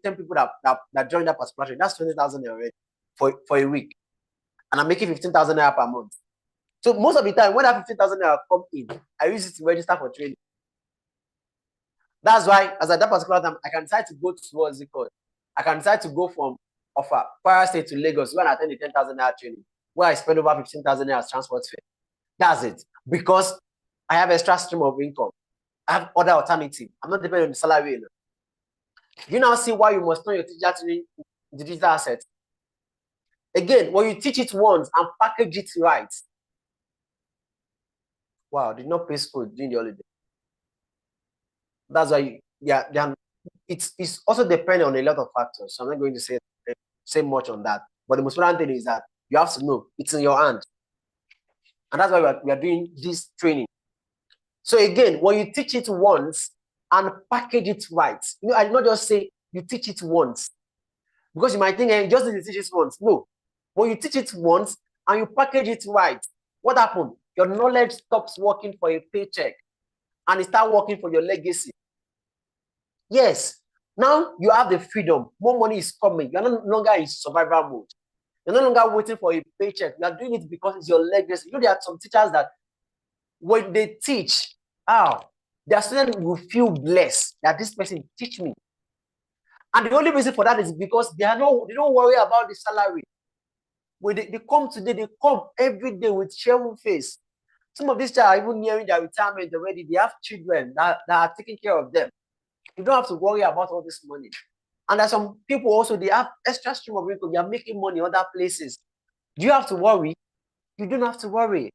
people that join that particular training. That's 20,000 already for a week. And I'm making 15,000 naira per month. So most of the time, when that 15,000 naira come in, I use it to register for training. That's why, as at that particular time, I can decide to go towards it called. I can decide to go from Kwara State to Lagos when I attend the 10,000 naira training, where I spend over 15,000 naira as transport fare. That's it. Because I have extra stream of income. I have other alternative. I'm not depending on the salary alone. You now see why you must know your teacher to the digital asset. Again, when you teach it once and package it right. Wow, did not pay school during the holiday. That's why it's also dependent on a lot of factors. So I'm not going to say much on that. But the most important thing is that you have to know it's in your hand. And that's why we are doing this training. So again, when you teach it once and package it right, I did not just say you teach it once. Because you might think, you just need to teach it once. No. When you teach it once and you package it right, what happened? Your knowledge stops working for a paycheck and it starts working for your legacy. Yes. Now you have the freedom. More money is coming. You're no longer in survival mode. You're no longer waiting for a paycheck. You're doing it because it's your legacy. You know, there are some teachers that when they teach, their students will feel blessed that this person teach me. And the only reason for that is because they don't worry about the salary. When they come today, they come every day with cheerful face. Some of these children are even nearing their retirement already. They have children that are taking care of them. You don't have to worry about all this money. And there's some people also, they have extra stream of income. They are making money in other places. Do you have to worry? You don't have to worry.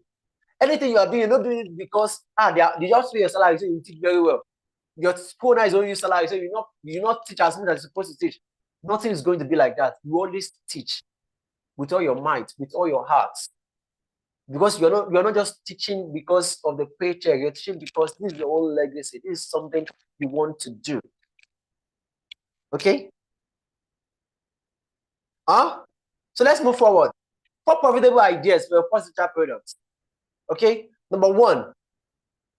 Anything you are doing, you're not doing it because they just pay your salary, so you teach very well. Your school now is only your salary, so you not teach as much as you're supposed to teach. Nothing is going to be like that. You always teach with all your might, with all your heart. Because you're not just teaching because of the paycheck, you're teaching because this is your own legacy. This is something you want to do. Okay? So let's move forward. 4 profitable ideas for your first-teacher products. Okay? Number 1,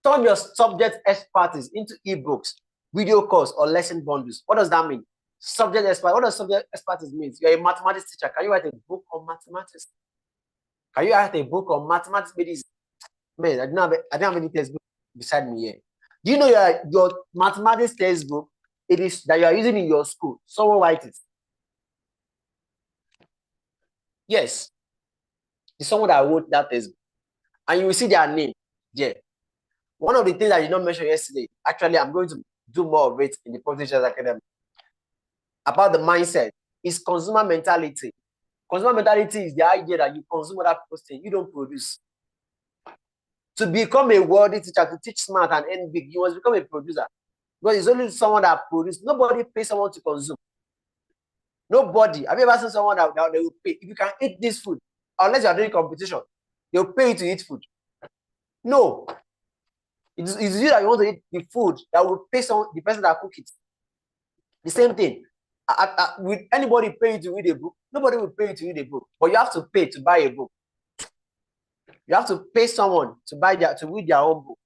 turn your subject expertise into ebooks, video course, or lesson bundles. What does that mean? Subject expert. What does subject expertise mean? You're a mathematics teacher. Can you write a book on mathematics? Can you write a book on mathematics? Man, I don't have any textbook beside me here. Do you know your mathematics textbook? It is that you are using in your school. Someone write it. Yes. It's someone that wrote that textbook. And you will see their name there. One of the things I did not mention yesterday, actually, I'm going to do more of it in the Professional Academy, about the mindset, is consumer mentality. Consumer mentality is the idea that you consume other people's things, you don't produce. To become a worthy teacher, to teach smart and earn big, you must become a producer. Because it's only someone that produces. Nobody pays someone to consume. Nobody. Have you ever seen someone that they will pay? If you can eat this food, unless you are doing competition, they'll pay you to eat food. No. It's you that you want to eat the food that will pay the person that cook it. The same thing. Will anybody pay you to read a book? Nobody will pay you to read a book, but you have to pay to buy a book. You have to pay someone to read their own book.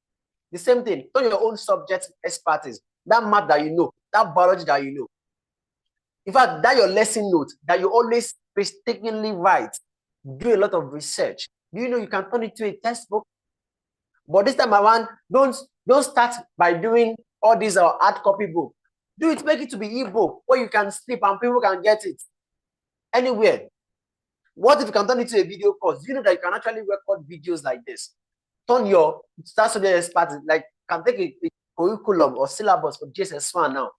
The same thing. Turn your own subject expertise. That math that you know, that biology that you know. In fact, that your lesson note that you always painstakingly write. Do a lot of research. Do you know you can turn it into a textbook? But this time around, don't start by doing all these hard copy book. Do it, make it to be ebook where you can sleep and people can get it anywhere. What if you can turn it to a video course? You know that you can actually record videos like this. Start subject expertise, like can take a curriculum or syllabus for JSS1 now.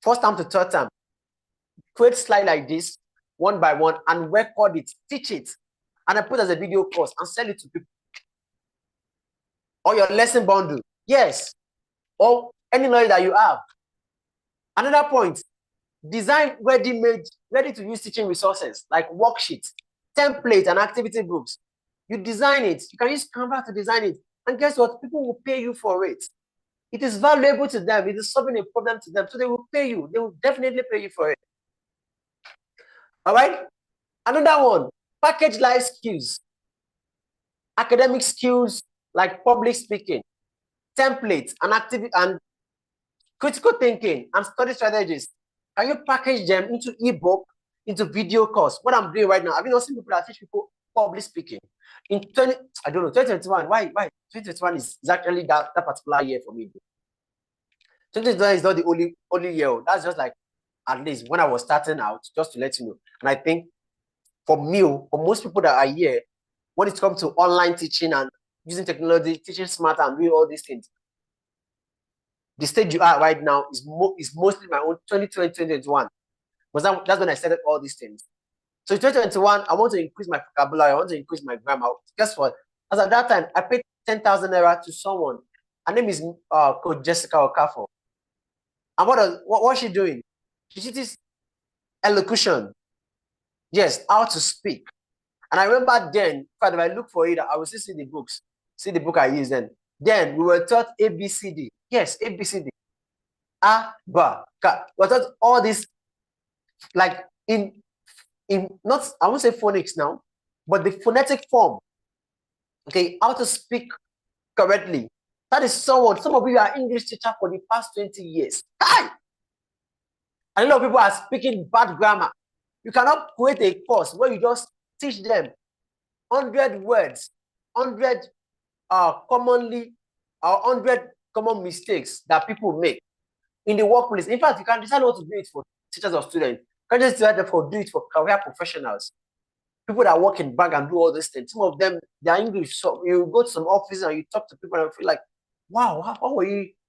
First time to third time. Create slide like this, one by one, and record it, teach it, and I put it as a video course and sell it to people. Or your lesson bundle. Yes. Or any knowledge that you have. Another point, design ready-to-use teaching resources like worksheets, templates, and activity books. You design it. You can use Canva to design it. And guess what? People will pay you for it. It is valuable to them. It is solving a problem to them. So they will pay you. They will definitely pay you for it. All right? Another one, package life skills. Academic skills like public speaking, templates, and critical thinking and study strategies. Can you package them into ebook, into video course? What I'm doing right now, I've been seen people that teach people public speaking. In 2021, why 2021 is actually that particular year for me. 2021 is not the only year. That's just like at least when I was starting out, just to let you know. And I think for me, for most people that are here, when it comes to online teaching and using technology, teaching smarter and doing all these things, the stage you are right now is mostly my own 2020, 2021. Because that's when I started all these things. So in 2021, I want to increase my vocabulary. I want to increase my grammar. Guess what? As at that time, I paid 10,000 naira to someone. Her name is Coach Jessica Okafor. And what's she doing? She teaches elocution. Yes, how to speak. And I remember then, if I look for it, I will see the books. See the book I used then. Then we were taught ABCD. Yes, ABCD. A, ba, ka. We were taught all this, like in not, I won't say phonics now, but the phonetic form. Okay, how to speak correctly. That is someone. Some of you are English teacher for the past 20 years. Hi! And a lot of people are speaking bad grammar. You cannot create a course where you just teach them 100 words, 100 commonly, 100 common mistakes that people make in the workplace. In fact, you can decide what to do it for teachers or students. You can just decide to do it for career professionals. People that work in bank and do all these things. Some of them, they're English. So you go to some office and you talk to people and feel like, wow,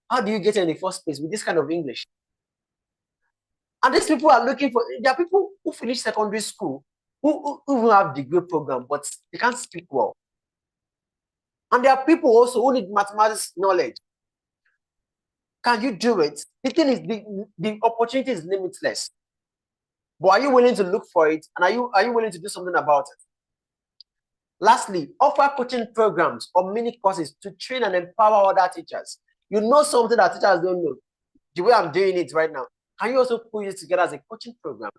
how do you get in the first place with this kind of English? And these people are looking for, there are people who finish secondary school who even have degree program, but they can't speak well. And there are people also who need mathematics knowledge. Can you do it? The thing is, the opportunity is limitless. But are you willing to look for it? And are you willing to do something about it? Lastly, offer coaching programs or mini courses to train and empower other teachers. You know something that teachers don't know. The way I'm doing it right now. Can you also put it together as a coaching program,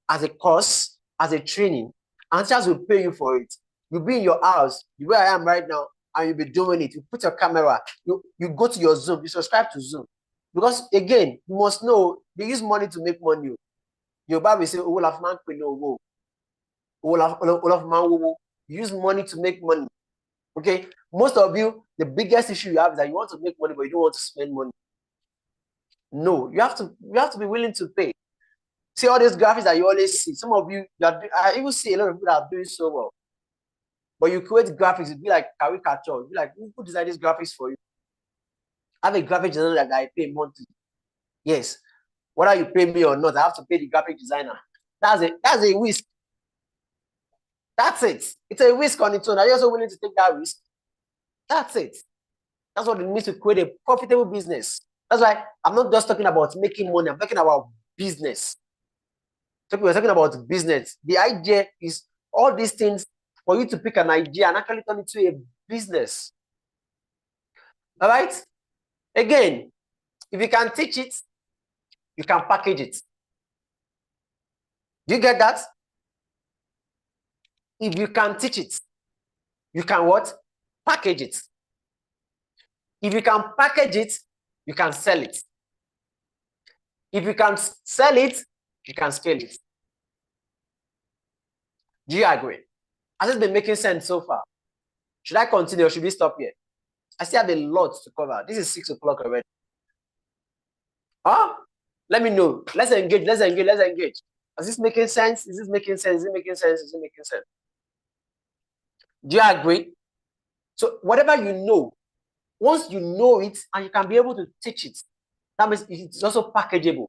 as a course, as a training, and teachers will pay you for it? You'll be in your house, the way I am right now, and you'll be doing it. You put your camera, you go to your Zoom, you subscribe to Zoom. Because again, you must know they use money to make money. Your Bible says, use money to make money. Okay, most of you, the biggest issue you have is that you want to make money, but you don't want to spend money. No, you have to be willing to pay. See all these graphics that you always see. Some of you, I even see a lot of people that are doing so well. But you create graphics, it'd be like caricature. It'd be like, who designed these graphics for you? I have a graphic designer that I pay monthly. Yes. Whether you pay me or not, I have to pay the graphic designer. That's a risk. That's it. It's a risk on its own. Are you also willing to take that risk? That's it. That's what it means to create a profitable business. That's why I'm not just talking about making money. I'm talking about business. So we're talking about business. The idea is all these things for you to pick an idea and actually turn it into a business. All right? Again, if you can teach it, you can package it. Do you get that? If you can teach it, you can what? Package it. If you can package it, you can sell it. If you can sell it, you can scale it. Do you agree? Has it been making sense so far? Should I continue or should we stop here? I still have a lot to cover. This is 6 o'clock already. Huh? Let me know. Let's engage. Is this making sense? Is it making sense? Do you agree? So whatever you know, once you know it and you can be able to teach it, that means it's also packageable.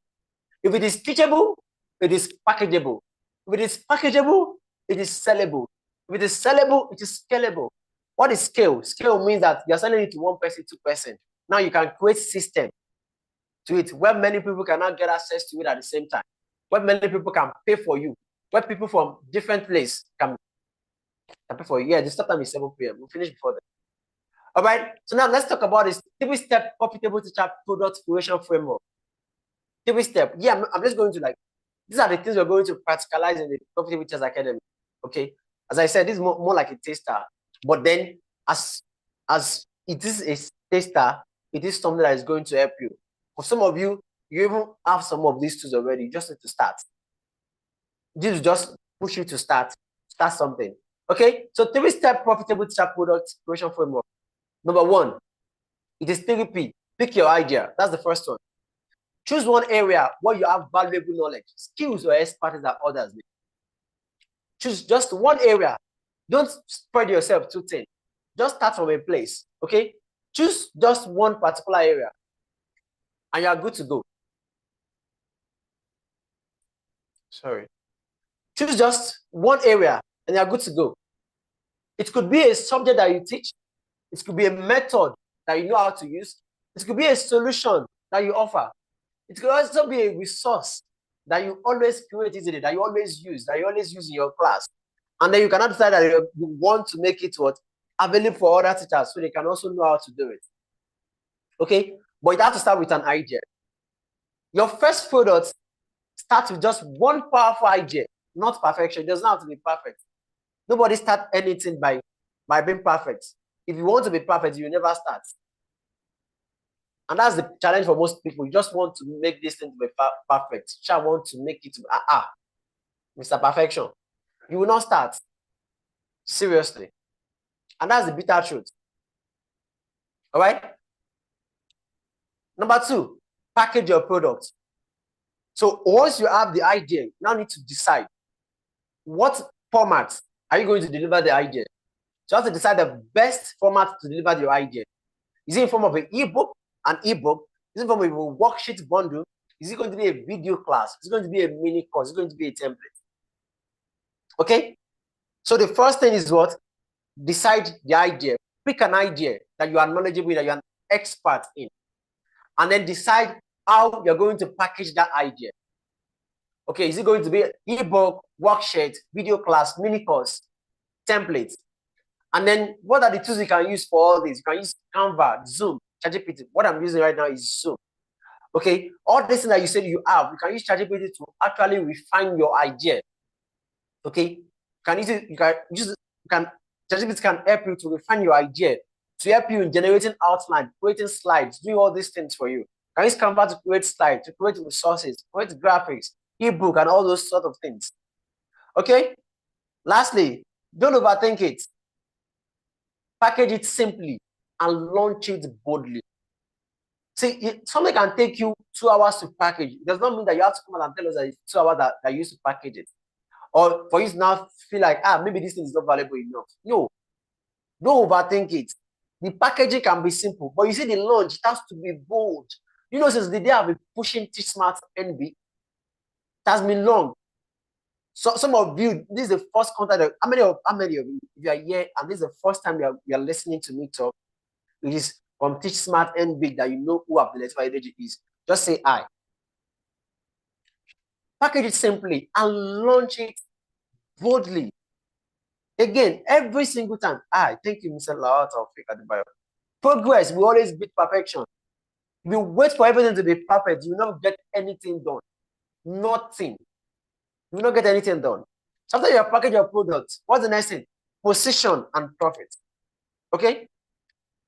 If it is teachable, it is packageable. If it is packageable, it is sellable. If it is sellable, it is scalable. What is scale? Scale means that you're selling it to one person, 2 person. Now you can create system to it where many people cannot get access to it at the same time. Where many people can pay for you. Where people from different places can pay for you. Yeah, the start time is 7 p.m. We'll finish before that. All right. So now let's talk about this 3-step profitable teacher product creation framework. 3-step. Yeah, I'm just going to these are the things we're going to practicalize in the Profitable Teachers Academy. Okay. As I said, this is more like a taster. But then as it is a taster, it is something that is going to help you. For some of you, you even have some of these tools already. You just need to start. This will just push you to start something. Okay. So 3-step profitable teacher product creation framework. Number 1, it is 3P. Pick your idea. That's the first one. Choose one area where you have valuable knowledge, skills, or expertise that others need. Choose just one area. Don't spread yourself too thin. Just start from a place, okay? Choose just one particular area, and you are good to go. Sorry. Choose just one area, and you are good to go. It could be a subject that you teach. It could be a method that you know how to use. It could be a solution that you offer. It could also be a resource that you always create easily, that you always use in your class. And then you cannot decide that you want to make it available for other teachers so they can also know how to do it. Okay? But you have to start with an idea. Your first product starts with just one powerful idea, not perfection. It doesn't have to be perfect. Nobody starts anything by being perfect. If you want to be perfect, you never start. And that's the challenge for most people. You just want to make this thing to be perfect. You want to make it to Mr. Perfection. You will not start. Seriously. And that's the bitter truth. All right? Number 2, package your product. So once you have the idea, you now need to decide what format are you going to deliver the idea. So you have to decide the best format to deliver your idea. Is it in form of an ebook? Is it in form of a worksheet bundle? Is it going to be a video class? Is it going to be a mini course? Is it going to be a template? Okay? So the first thing is what? Decide the idea. Pick an idea that you are knowledgeable in, that you are an expert in. And then decide how you're going to package that idea. Okay, is it going to be ebook, worksheet, video class, mini course, template? And then what are the tools you can use for all this? You can use Canva, Zoom, ChatGPT. What I'm using right now is Zoom. Okay, all this thing that you said you have, you can use ChatGPT to actually refine your idea. Okay, ChatGPT can help you to refine your idea, to help you in generating outline, creating slides, doing all these things for you. You can use Canva to create slides, to create resources, create graphics, ebook, and all those sort of things. Okay, lastly, don't overthink it. Package it simply and launch it boldly. See, something can take you 2 hours to package. It does not mean that you have to come out and tell us that it's 2 hours that you used to package it. Or for you to now feel like, maybe this thing is not valuable enough. No, don't overthink it. The packaging can be simple, but you see the launch, it has to be bold. You know, since the day I've been pushing Teach Smart NB, it has been long. So some of you, this is the first contact. How many of you, if you are here and this is the first time you are listening to me talk, it is from Teach Smart and Big that you know who Abdullateef is. Just say I. Package it simply and launch it boldly. Again, every single time. Thank you, Mr. Lawat of Adedeji. Progress will always beat perfection. If you wait for everything to be perfect, you will not get anything done. Nothing. You will not get anything done. So after you package your product, what's the next thing? Position and profit. Okay?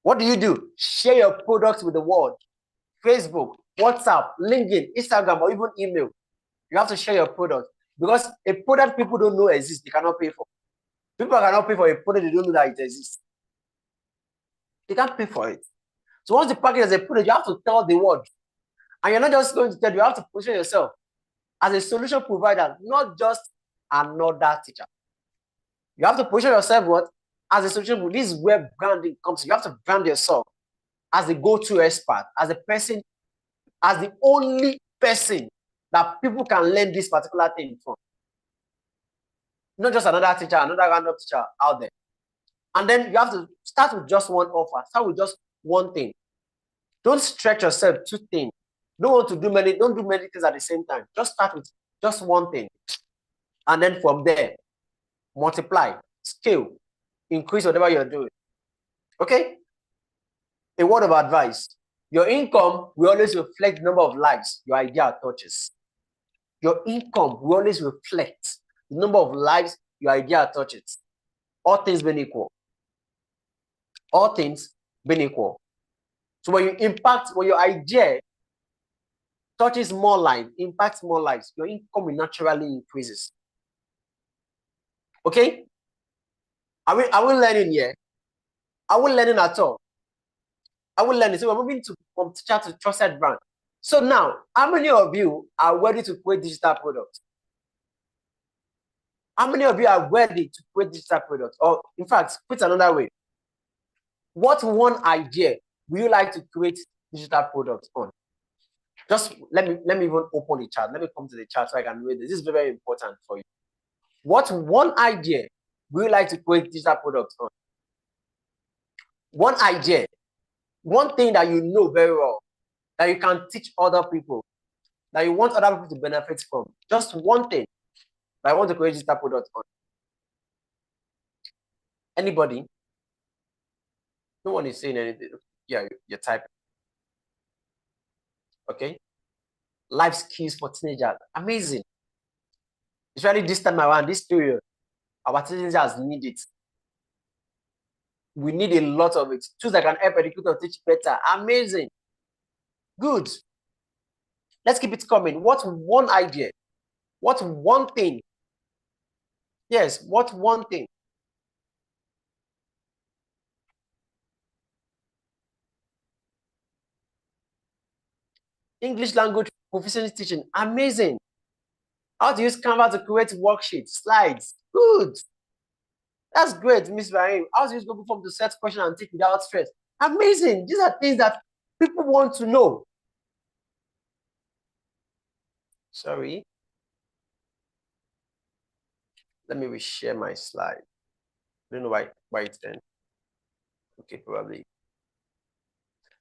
What do? Share your product with the world. Facebook, WhatsApp, LinkedIn, Instagram, or even email. You have to share your product. Because a product people don't know exists, they cannot pay for. People cannot pay for a product they don't know that it exists. They can't pay for it. So once the package is a product, you have to tell the world. And you're not just going to tell, you have to position yourself as a solution provider, not just another teacher. You have to position yourself what? As a solution. This is where branding comes. You have to brand yourself as the go-to expert, as a person, as the only person that people can learn this particular thing from. Not just another teacher, another random teacher out there. And then you have to start with just one offer. Start with just one thing. Don't stretch yourself too thin. Don't do many things at the same time. Just start with just one thing. And then from there, multiply, scale, increase whatever you're doing. Okay? A word of advice. Your income will always reflect the number of lives your idea touches. Your income will always reflect the number of lives your idea touches. All things being equal. All things being equal. So when your idea touches more lives, impacts more lives, your income will naturally increases. Okay? Are we learning here? Are we learning at all? Are we learning? So we're moving from teacher to trusted brand. So now, how many of you are ready to create digital products? How many of you are ready to create digital products? Or in fact, put another way, what one idea would you like to create digital products on? Just let me even open the chat. Let me come to the chat so I can read this. This is very important for you. What one idea would you like to create digital products on? One idea, one thing that you know very well, that you can teach other people, that you want other people to benefit from. Just one thing that I want to create digital products on. Anybody? No one is saying anything. Yeah, you're typing. Okay. Life skills for teenagers. Amazing. Especially this time around, this period, our teenagers need it. We need a lot of it. Tools that can help educators teach better. Amazing. Good. Let's keep it coming. What one idea? What one thing? Yes, what one thing? English language proficiency teaching. Amazing. How to use Canva to create worksheets, slides. Good. That's great, Miss Rahim. How to use Google Form to set questions and take without stress. Amazing. These are things that people want to know. Sorry. Let me reshare my slide. I don't know why it's then. Okay, probably.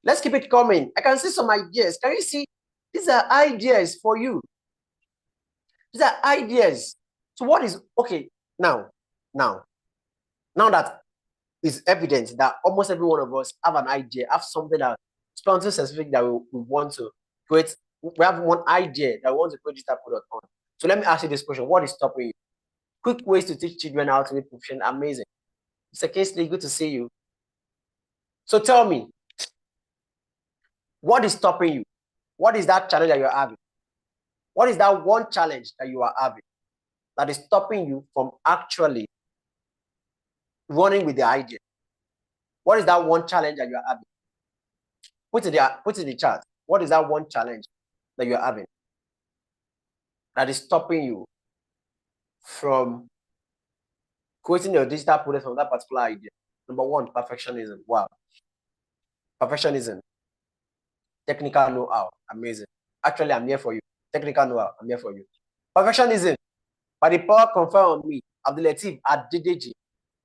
Let's keep it coming. I can see some ideas. Can you see? These are ideas for you. These are ideas. So what is, okay, now that it's evident that almost every one of us have an idea, have something that something specific that we want to create. We have one idea that we want to create digital product on. So let me ask you this question. What is stopping you? Quick ways to teach children how to be proficient. Amazing. Mr. Kingsley, good to see you. So tell me, what is stopping you? What is that challenge that you're having? What is that one challenge that you are having that is stopping you from actually running with the idea? What is that one challenge that you're having? Put in the chat. What is that one challenge that you're having that is stopping you from creating your digital product from that particular idea? Number one, perfectionism. Wow. Perfectionism. Technical know-how. Amazing. Actually, I'm here for you. Technical know-how. I'm here for you. Perfectionism. By the power conferred on me, Abdullateef Adedeji,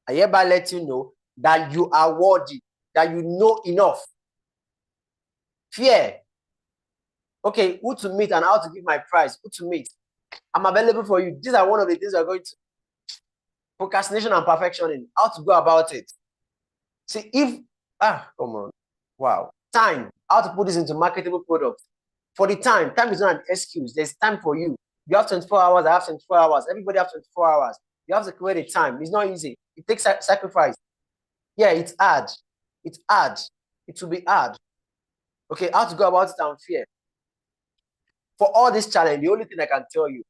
I hereby let you know that you are worthy, that you know enough. Fear. Okay, who to meet and how to give my price, who to meet. I'm available for you. These are one of the things we're going to. Procrastination and perfectioning, how to go about it. See, if, come on. Wow. Time, how to put this into marketable products. For the time is not an excuse. There's time for you. You have 24 hours, I have 24 hours. Everybody has 24 hours. You have to create a time. It's not easy. It takes sacrifice. Yeah, it's hard. It's hard. It will be hard. Okay, how to go about it and fear. For all this challenge, the only thing I can tell you,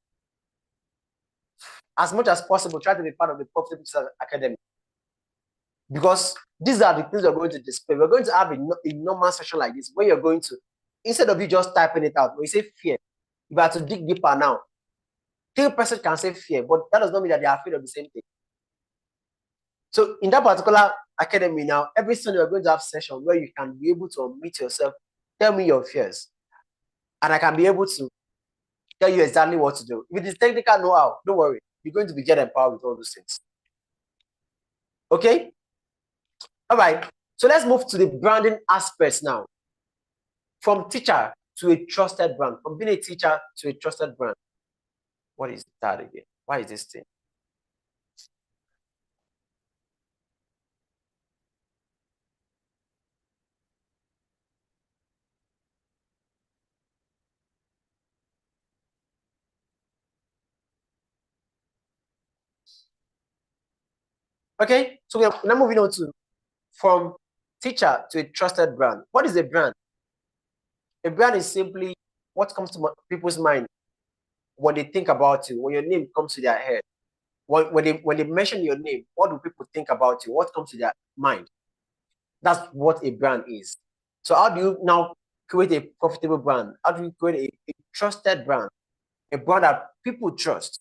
as much as possible, try to be part of the Profitable Academy. Because these are the things we're going to display. We're going to have a normal session like this where you're going to, instead of you just typing it out, when you say fear, you have to dig deeper now. 3% can say fear, but that does not mean that they are afraid of the same thing. So in that particular academy now, every Sunday we're going to have a session where you can be able to meet yourself, tell me your fears, and I can be able to tell you exactly what to do. With this technical know-how, don't worry, you're going to be get empowered with all those things. Okay? All right. So let's move to the branding aspects now. From teacher to a trusted brand. From being a teacher to a trusted brand. What is that again? Why is this thing? Okay, so we're now moving on to from teacher to a trusted brand. What is a brand? A brand is simply what comes to people's mind when they think about you, when your name comes to their head. When they mention your name, what do people think about you? What comes to their mind? That's what a brand is. So how do you now create a profitable brand? How do you create a trusted brand? A brand that people trust.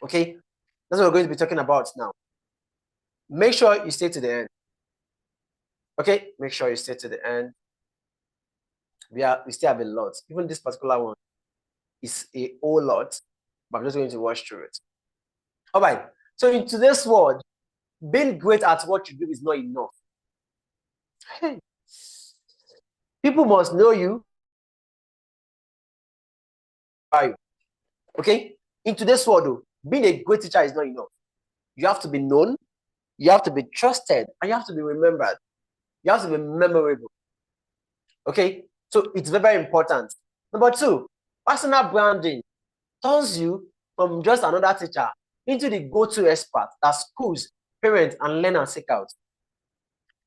Okay, that's what we're going to be talking about now. Make sure you stay to the end. Okay, make sure you stay to the end. We still have a lot. Even this particular one is a whole lot, but I'm just going to watch through it. All right. So in today's world, being great at what you do is not enough. Hey. People must know you. Okay? In today's world, though, being a great teacher is not enough. You have to be known, you have to be trusted, and you have to be remembered. You have to be memorable. Okay? So it's very, very important. Number two, personal branding turns you from just another teacher into the go-to expert that schools, parents, and learners seek out.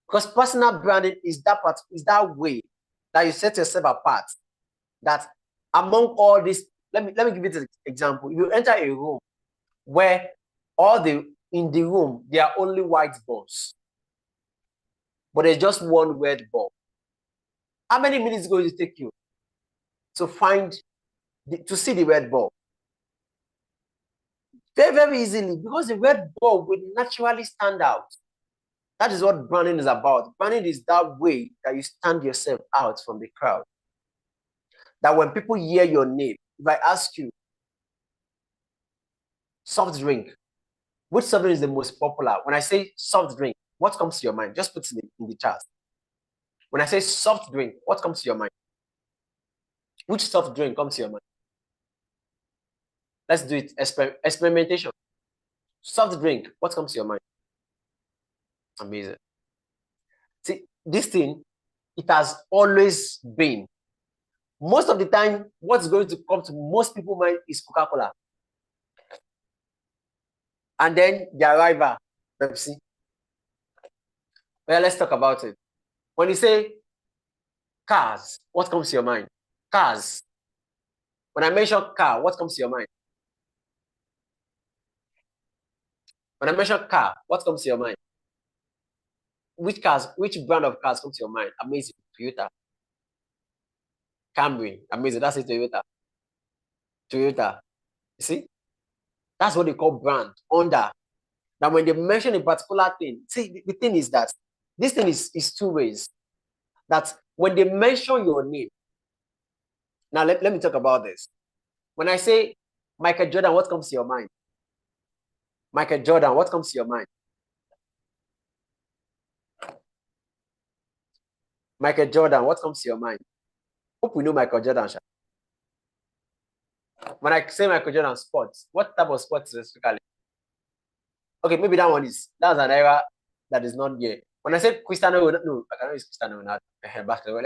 Because personal branding is that way that you set yourself apart. That among all this, let me give you an example. If you enter a room where in the room there are only white balls, but there's just one red ball, how many minutes is it going to take you to see the red ball? Very, very easily, because the red ball will naturally stand out. That is what branding is about. Branding is that way that you stand yourself out from the crowd. That when people hear your name, if I ask you, soft drink, which soft drink is the most popular? When I say soft drink, what comes to your mind? Just put it in the chat. When I say soft drink, what comes to your mind? Which soft drink comes to your mind? Let's do it. Experimentation. Soft drink, what comes to your mind? Amazing. See, this thing, it has always been. Most of the time, what's going to come to most people's mind is Coca-Cola. And then their rival, Pepsi. Well, let's talk about it. When you say cars, what comes to your mind? Cars. When I mention car, what comes to your mind? When I mention car, what comes to your mind? Which brand of cars comes to your mind? Amazing. Toyota. Camry. Amazing. That's it, Toyota. Toyota. You see? That's what they call brand. Honda. Now, when they mention a particular thing, see, the thing is that this thing is two ways. That when they mention your name, now let me talk about this. When I say Michael Jordan, what comes to your mind? Michael Jordan, what comes to your mind? Michael Jordan, what comes to your mind? Hope we know Michael Jordan. When I say Michael Jordan sports, what type of sports specifically? Okay, maybe that's an era that is not here. When I say Cristiano Ronaldo, no, I cannot use Cristiano Ronaldo. Basketball.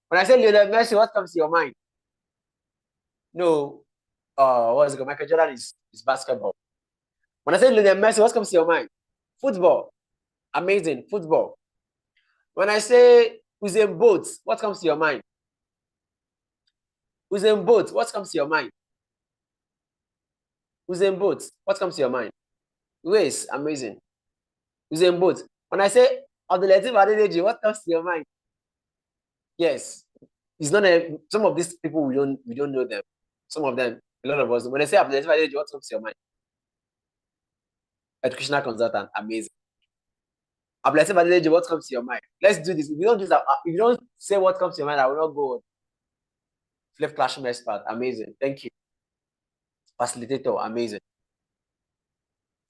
When I say Lionel Messi, what comes to your mind? No, what's it called? Michael Jordan is basketball. When I say Lionel Messi, what comes to your mind? Football. Amazing, football. When I say Usain Bolt, what comes to your mind? Usain Bolt, what comes to your mind? Usain Bolt, what comes to your mind? Race, amazing. Usain Bolt. When I say Abdullateef Adedeji, what comes to your mind? Yes, it's not some of these people we don't know them. Some of them, a lot of us. When I say Abdullateef Adedeji, what comes to your mind? Educational consultant, amazing. Abdullateef Adedeji, what comes to your mind? Let's do this. If you don't say what comes to your mind, I will not go on. Flip classroom expert, amazing. Thank you. Facilitator, amazing.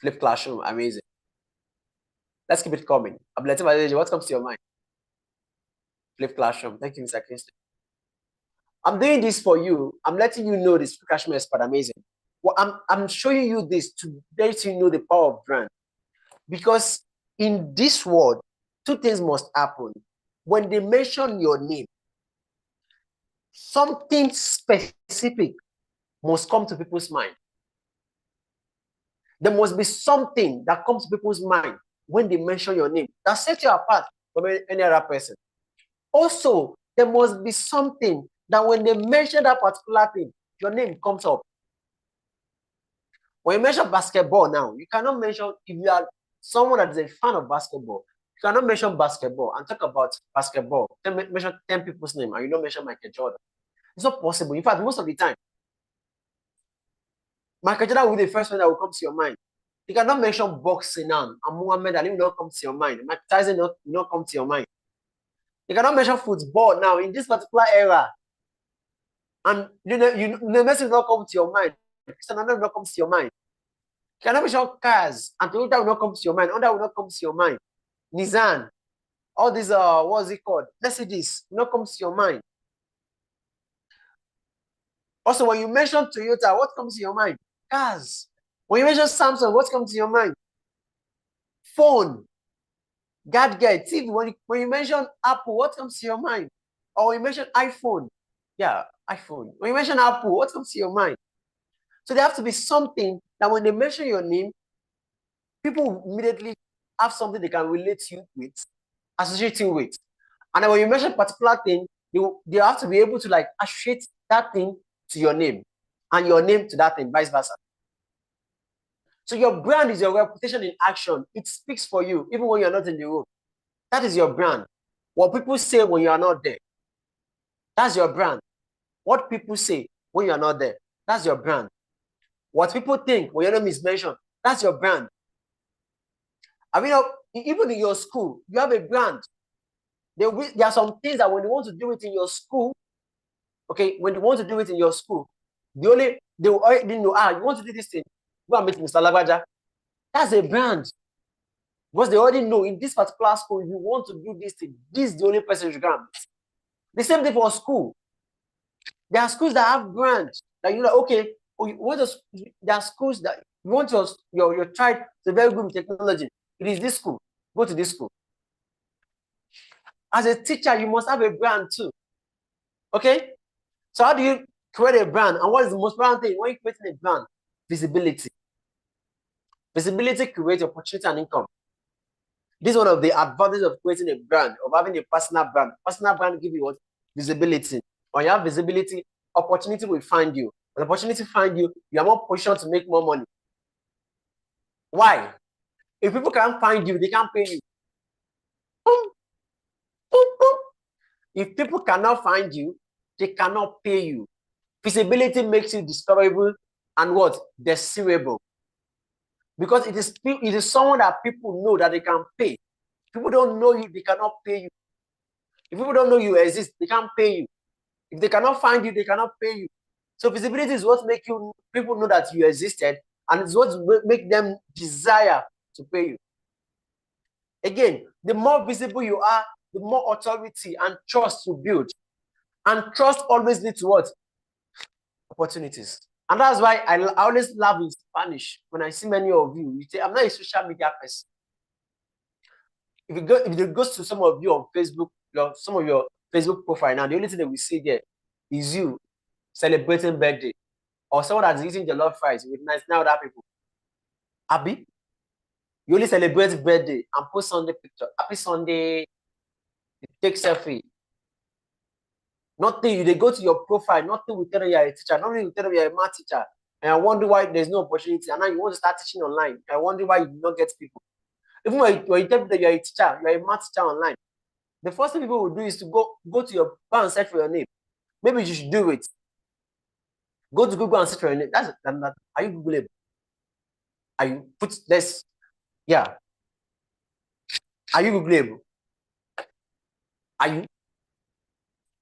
Flip classroom, amazing. Let's keep it coming. Abdullateef Adedeji, what comes to your mind? Flip classroom. Thank you, Mr. Kingston. I'm doing this for you. I'm letting you know this flip classroom expert, amazing. Well, I'm showing you this to let you know the power of brand. Because in this world, two things must happen. When they mention your name, something specific must come to people's mind. There must be something that comes to people's mind when they mention your name that sets you apart from any other person. Also, there must be something that when they mention that particular thing, your name comes up. When you mention basketball now, you cannot mention, if you are someone that is a fan of basketball, you cannot mention basketball and talk about basketball, then mention 10 people's name and you don't mention Michael Jordan. It's not possible. In fact, most of the time, Michael Jordan will be the first one that will come to your mind. You cannot mention boxing now and Muhammad Ali will not come to your mind. Mike Tyson will not come to your mind. You cannot mention football now in this particular era. And Messi will not come to your mind. Cristiano Ronaldo will not come to your mind. You cannot mention cars and Toyota will not come to your mind. Honda will not come to your mind. Nissan, all these what's it called? Mercedes will not come to your mind. Also, when you mention Toyota, what comes to your mind? Cars. When you mention Samsung, what comes to your mind? Phone. Gadget. TV. When you mention Apple, what comes to your mind? Or when you mention iPhone. Yeah, iPhone. When you mention Apple, what comes to your mind? So there have to be something that when they mention your name, people immediately have something they can relate you with, associate you with. And then when you mention a particular thing, they have to be able to like associate that thing to your name and your name to that thing, vice versa. So your brand is your reputation in action. It speaks for you, even when you're not in the room. That is your brand. What people say when you are not there, that's your brand. What people say when you are not there, that's your brand. What people think when your name is mentioned, that's your brand. I mean, even in your school, you have a brand. There are some things that when you want to do it in your school, okay, when you want to do it in your school, they will already know, you want to do this thing, go and meet Mr. Lagbaja. That's a brand. Because they already know in this particular school, if you want to do this thing, this is the only person you can meet. The same thing for school. There are schools that have brands that you're like, okay, there are schools that you want your child to be very good with technology. It is this school. Go to this school. As a teacher, you must have a brand too. Okay? So how do you create a brand? And what is the most important thing when you're creating a brand? Visibility. Visibility creates opportunity and income. This is one of the advantages of creating a brand, of having a personal brand. Personal brand gives you what? Visibility. When you have visibility, opportunity will find you. When opportunity find you, you are more positioned to make more money. Why? If people can't find you, they can't pay you. If people cannot find you, they cannot pay you. Visibility makes you discoverable and what? Desirable. Because it is someone that people know that they can pay. People don't know you, they cannot pay you. If people don't know you exist, they can't pay you. If they cannot find you, they cannot pay you. So visibility is what makes people know that you existed, and it's what make them desire to pay you. Again, the more visible you are, the more authority and trust you build. And trust always leads to what? Opportunities. And that's why I always laugh in Spanish when I see many of you. You say, I'm not a social media person. If you go to some of you on Facebook, some of your Facebook profile now, the only thing that we see there is you celebrating birthday, or someone that's eating jollof fries with nice now other people. Happy? You only celebrate birthday and post Sunday picture. Happy Sunday. You take selfie. Nothing. They go to your profile. Nothing will tell them you're a teacher. Nothing will tell them you're a math teacher. And I wonder why there's no opportunity. And now you want to start teaching online. I wonder why you do not get people. Even when you tell people that you're a teacher, you're a math teacher online, the first thing people will do is to go to your go and search for your name. Maybe you should do it. Go to Google and search for your name. Are you Googleable? Are you put this? Yeah. Are you Googleable? Are you?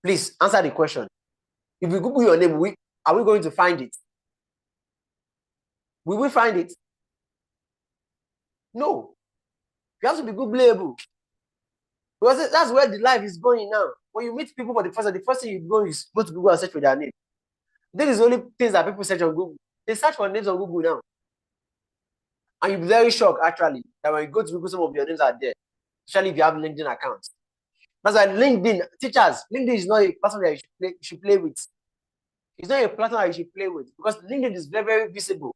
Please answer the question. If you Google your name, are we going to find it? Will we find it? No. You have to be Googleable. Because that's where the life is going now. When you meet people for the first thing you go is go to Google and search for their name. This is the only things that people search on Google. They search for names on Google now. And you'll be very shocked, actually, that when you go to Google, some of your names are there. Especially if you have LinkedIn accounts. That's why LinkedIn, teachers, LinkedIn is not a platform that you should play with. It's not a platform that you should play with because LinkedIn is very, very visible.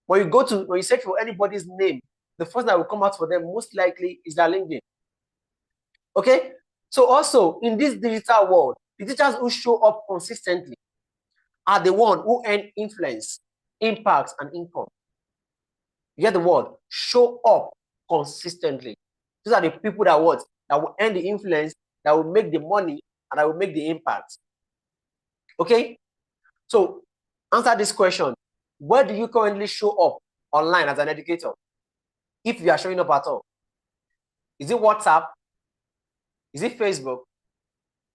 When you search for anybody's name, the first that will come out for them most likely is their LinkedIn. Okay? So also in this digital world, the teachers who show up consistently are the one who earn influence, impact, and income. You get the word? Show up consistently. These are the people that will earn the influence, that will make the money, and that will make the impact. Okay? So answer this question. Where do you currently show up online as an educator? If you are showing up at all. Is it WhatsApp? Is it Facebook?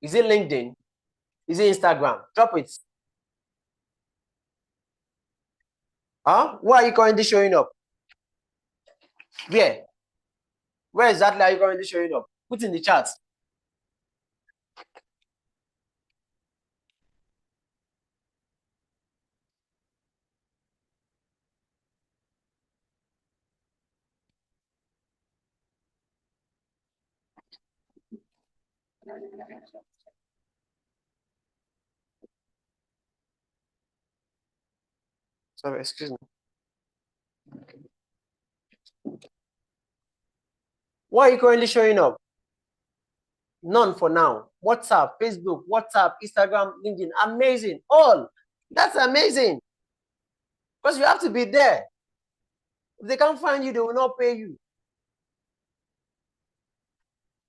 Is it LinkedIn? Is it Instagram? Drop it. Where are you currently showing up? Where? Where exactly are you currently showing up? Put in the chat. Sorry, excuse me. Why are you currently showing up? None for now. WhatsApp, Facebook, WhatsApp, Instagram, LinkedIn, amazing. All. That's amazing. Because you have to be there. If they can't find you, they will not pay you.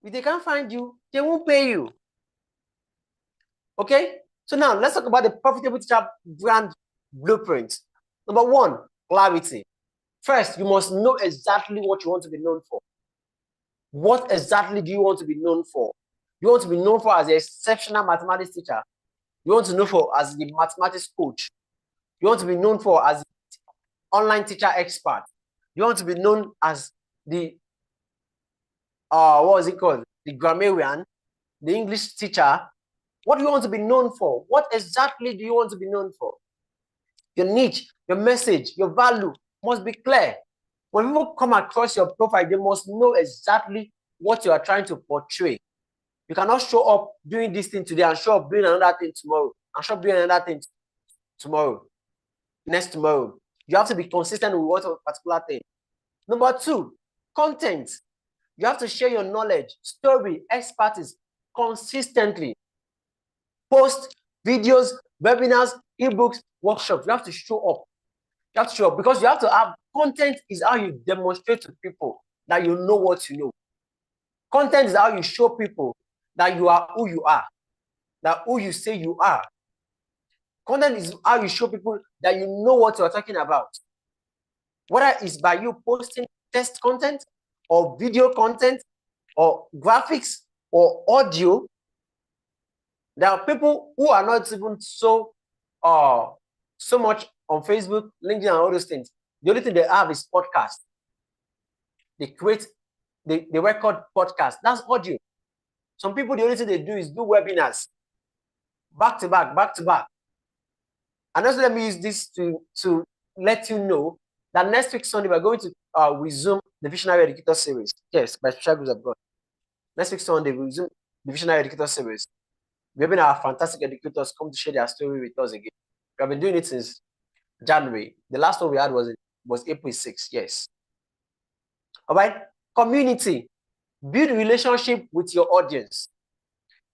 If they can't find you, they won't pay you. Okay? So now let's talk about the profitable teacher brand blueprint. Number one, clarity. First, you must know exactly what you want to be known for. What exactly do you want to be known for? You want to be known for as an exceptional mathematics teacher. You want to know for as the mathematics coach. You want to be known for as the online teacher expert. You want to be known as the what was it called? The grammarian, the English teacher. What do you want to be known for? What exactly do you want to be known for? Your niche, your message, your value must be clear. When people come across your profile, they must know exactly what you are trying to portray. You cannot show up doing this thing today and show up doing another thing tomorrow, and show up doing another thing tomorrow, next tomorrow. You have to be consistent with what a particular thing. Number two, content. You have to share your knowledge, story, expertise consistently. Post videos, webinars, ebooks, workshops. You have to show up. You have to show up because you have to have content is how you demonstrate to people that you know what you know. Content is how you show people that you are who you are, that who you say you are. Content is how you show people that you know what you're talking about. Whether it's by you posting text content or video content or graphics or audio, there are people who are not even so much on Facebook, LinkedIn, and all those things. The only thing they have is podcast. They record podcast. That's audio. Some people, the only thing they do is do webinars. Back to back, back to back. And also let me use this to let you know that next week Sunday, we're going to resume the Visionary Educator Series. Yes, by Special Grace of God. Next week Sunday, we resume the Visionary Educator Series. We're having our fantastic educators come to share their story with us again. We have been doing it since January. The last one we had was April 6th. Yes. All right. Community. Build a relationship with your audience.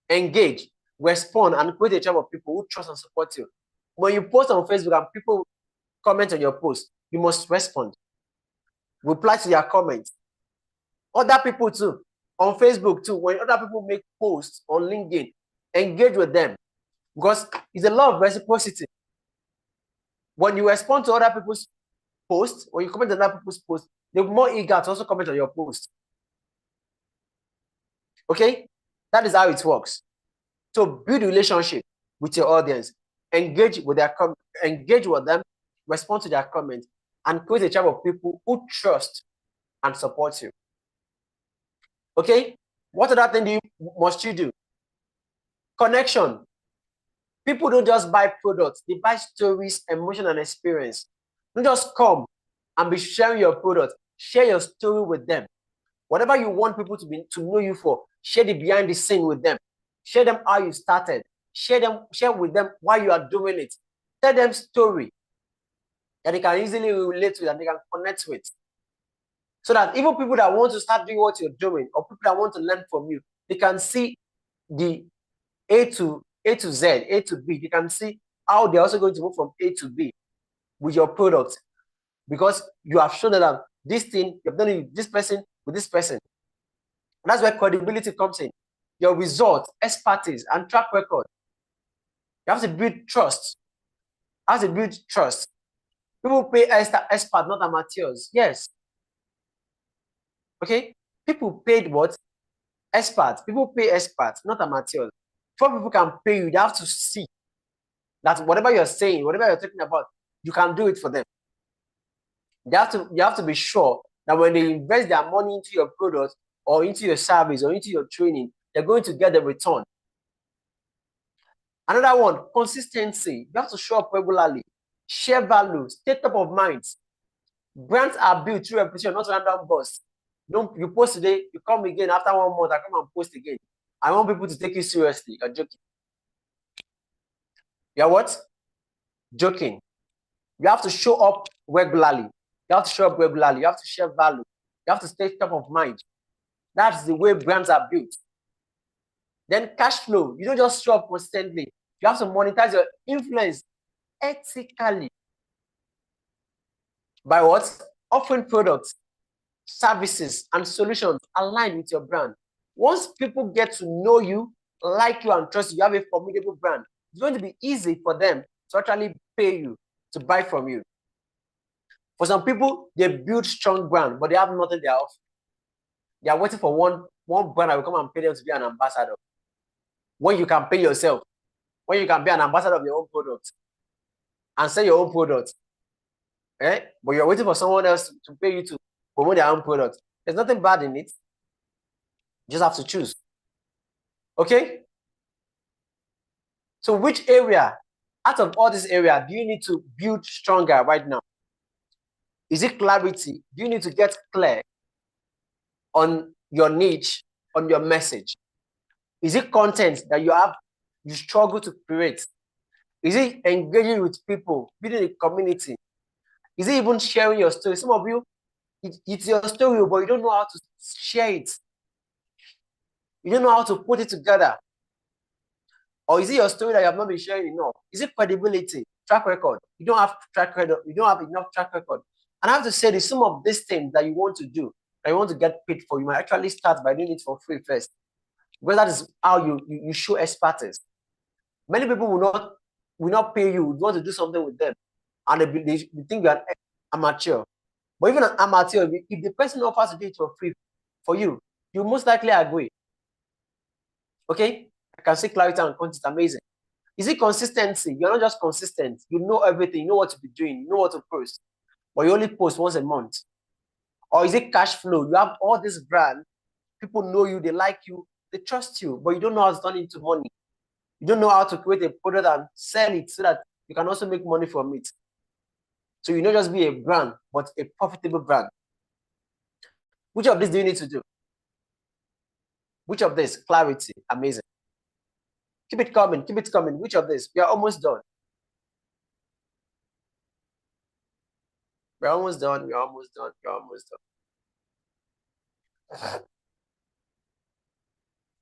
Engage, respond, and create a tribe of people who trust and support you. When you post on Facebook and people comment on your post, you must respond. Reply to their comments. Other people too, on Facebook too, when other people make posts on LinkedIn, engage with them because it's a lot of reciprocity. When you respond to other people's posts, when you comment on other people's posts, they're more eager to also comment on your post. Okay? That is how it works. So build a relationship with your audience, engage with them, respond to their comments, and create a tribe of people who trust and support you. Okay? What other thing must you do? Connection. People don't just buy products, they buy stories, emotion, and experience. Don't just come and be sharing your product. Share your story with them. Whatever you want people to know you for, share the behind the scene with them. Share them how you started. Share with them why you are doing it. Tell them story that they can easily relate with and they can connect with. So that even people that want to start doing what you're doing or people that want to learn from you, they can see the A to Z, A to B. They can see how they're also going to move from A to B with your product because you have shown them this thing, you've done it with this person, with this person. And that's where credibility comes in. Your results, expertise, and track record. You have to build trust. You have to build trust. People pay experts, not amateurs. Yes. Okay? People paid what? Experts. People pay experts, not amateurs. Before people can pay you, they have to see that whatever you're saying, whatever you're talking about, you can do it for them. You have to be sure that when they invest their money into your product or into your service or into your training, they're going to get the return. Another one, consistency. You have to show up regularly, share value, stay top of mind. Brands are built through repetition, not random bursts. You post today, you come again after 1 month, I come and post again. I want people to take you seriously. You're joking. You're what? Joking. You have to show up regularly. You have to show up regularly. You have to share value. You have to stay top of mind. That's the way brands are built. Then cash flow. You don't just show up constantly. You have to monetize your influence ethically. By what? Offering products, services, and solutions aligned with your brand. Once people get to know you, like you, and trust you, you have a formidable brand. It's going to be easy for them to actually pay you to buy from you. For some people, they build strong brand, but they have nothing they are offering. They are waiting for one brand that will come and pay them to be an ambassador. When you can pay yourself, when you can be an ambassador of your own product and sell your own product, but you're waiting for someone else to pay you to promote their own product. There's nothing bad in it. You just have to choose. Okay? So which area, out of all this area, do you need to build stronger right now? Is it clarity? Do you need to get clear on your niche, on your message? Is it content that you struggle to create? Is it engaging with people, building a community? Is it even sharing your story? Some of you, it's your story, but you don't know how to share it. You don't know how to put it together. Or is it your story that you have not been sharing enough? Is it credibility, track record? You don't have track record. You don't have enough track record. And I have to say this, some of these things that you want to do, that you want to get paid for, you might actually start by doing it for free first. Because that is how you show expertise. Many people will not pay you, want to do something with them. And they think you're an amateur. But even an amateur, if the person offers to do it for free for you, you most likely agree. Okay? I can see clarity and content, amazing. Is it consistency? You're not just consistent. You know everything. You know what to be doing. You know what to post. But you only post once a month. Or is it cash flow? You have all this brand. People know you. They like you. They trust you. But you don't know how to turn it into money. You don't know how to create a product and sell it so that you can also make money from it. So you not just be a brand, but a profitable brand. Which of these do you need to do? Which of this? Clarity. Amazing. Keep it coming. Keep it coming. Which of this? We are almost done. We're almost done. We're almost done. We're almost done.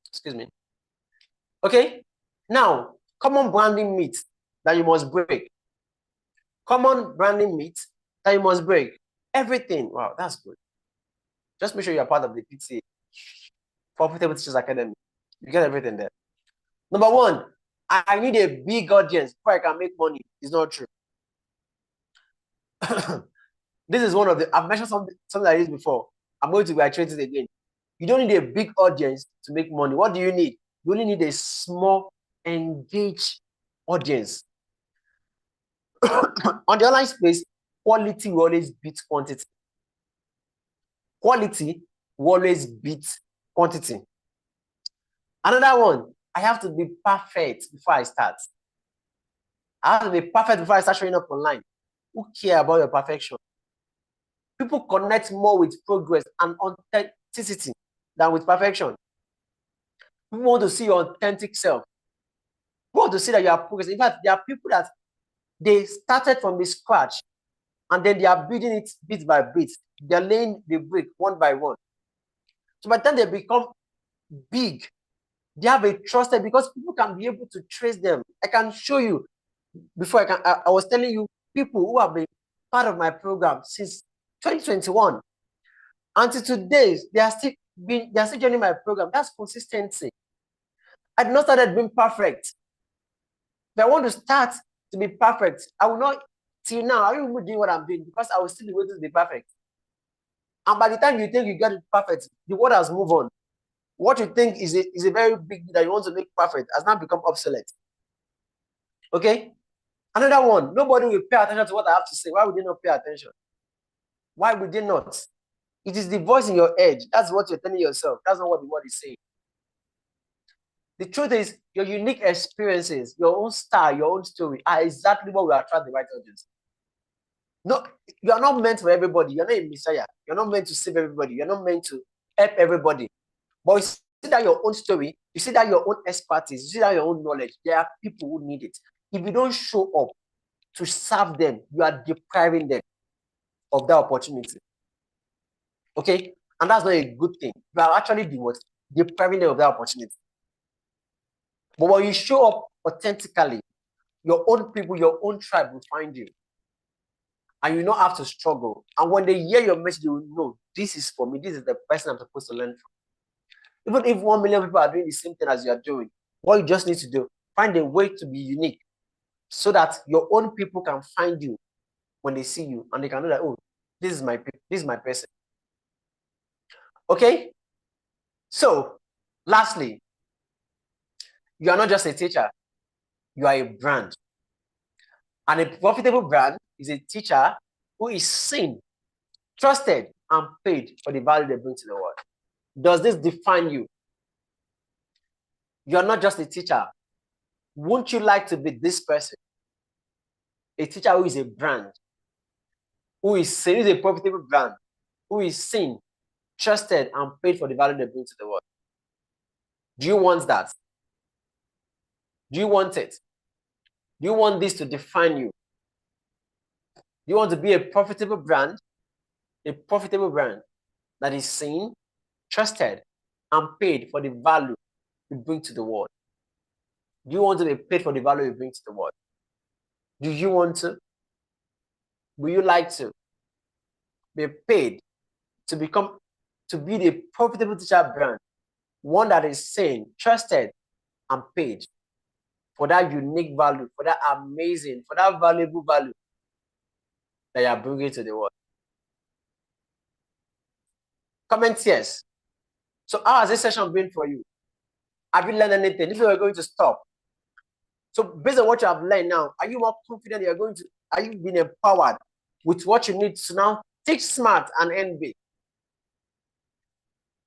Excuse me. Okay. Now, common branding myth that you must break. Common branding myth that you must break. Everything. Wow, that's good. Just make sure you're part of the PTA. Profitable Teachers Academy. You get everything there. Number one, I need a big audience before I can make money. It's not true. This is one of the, I've mentioned something like this before. I'm going to reiterate it again. You don't need a big audience to make money. What do you need? You only need a small, engaged audience. On the online space, quality will always beat quantity. Quality will always beat quantity. Another one, I have to be perfect before I start. I have to be perfect before I start showing up online. Who cares about your perfection? People connect more with progress and authenticity than with perfection. People want to see your authentic self. People want to see that you are progressing. In fact, there are people that they started from the scratch and then they are building it bit by bit. They're laying the brick one by one. So by the time they become big, they have a trusted, because people can be able to trace them. I can show you. Before I was telling you, people who have been part of my program since 2021 until today, they are still joining my program. That's consistency. I did not start being perfect. If I want to start to be perfect, I will not, till now, I will be doing what I'm doing because I will still be waiting to be perfect. And by the time you think you get it perfect, the world has moved on. What you think is a very big deal that you want to make perfect has now become obsolete. Okay? Another one, nobody will pay attention to what I have to say. Why would they not pay attention? Why would they not? It is the voice in your head. That's what you're telling yourself. That's not what the word is saying. The truth is, your unique experiences, your own style, your own story are exactly what will attract the right audience. No, you are not meant for everybody. You're not a messiah. You're not meant to save everybody. You're not meant to help everybody. But you see that your own story, you see that your own expertise, you see that your own knowledge, there are people who need it. If you don't show up to serve them, you are depriving them of that opportunity. Okay? And that's not a good thing. You are actually depriving them of that opportunity. But when you show up authentically, your own people, your own tribe will find you. And you don't have to struggle. And when they hear your message, they will know this is for me. This is the person I'm supposed to learn from. Even if 1 million people are doing the same thing as you are doing, what you just need to do, find a way to be unique so that your own people can find you when they see you and they can know that, oh, this is my person. Okay? So, lastly, you are not just a teacher, you are a brand. And a profitable brand is a teacher who is seen, trusted, and paid for the value they bring to the world. Does this define you? You're not just a teacher. Wouldn't you like to be this person? A teacher who is a brand, who is seen, who is a profitable brand, who is seen, trusted, and paid for the value they bring to the world. Do you want that? Do you want it? Do you want this to define you? Do you want to be a profitable brand that is seen, trusted, and paid for the value you bring to the world? Do you want to be paid for the value you bring to the world? Do you want to? Would you like to be paid to be the profitable teacher brand, one that is seen, trusted, and paid for that unique value, for that amazing, for that valuable value that you are bringing to the world? Comment yes. So how has this session been for you? Have you learned anything? If you are going to stop. So based on what you have learned now, are you more confident are you being empowered with what you need to now teach smart and earn big?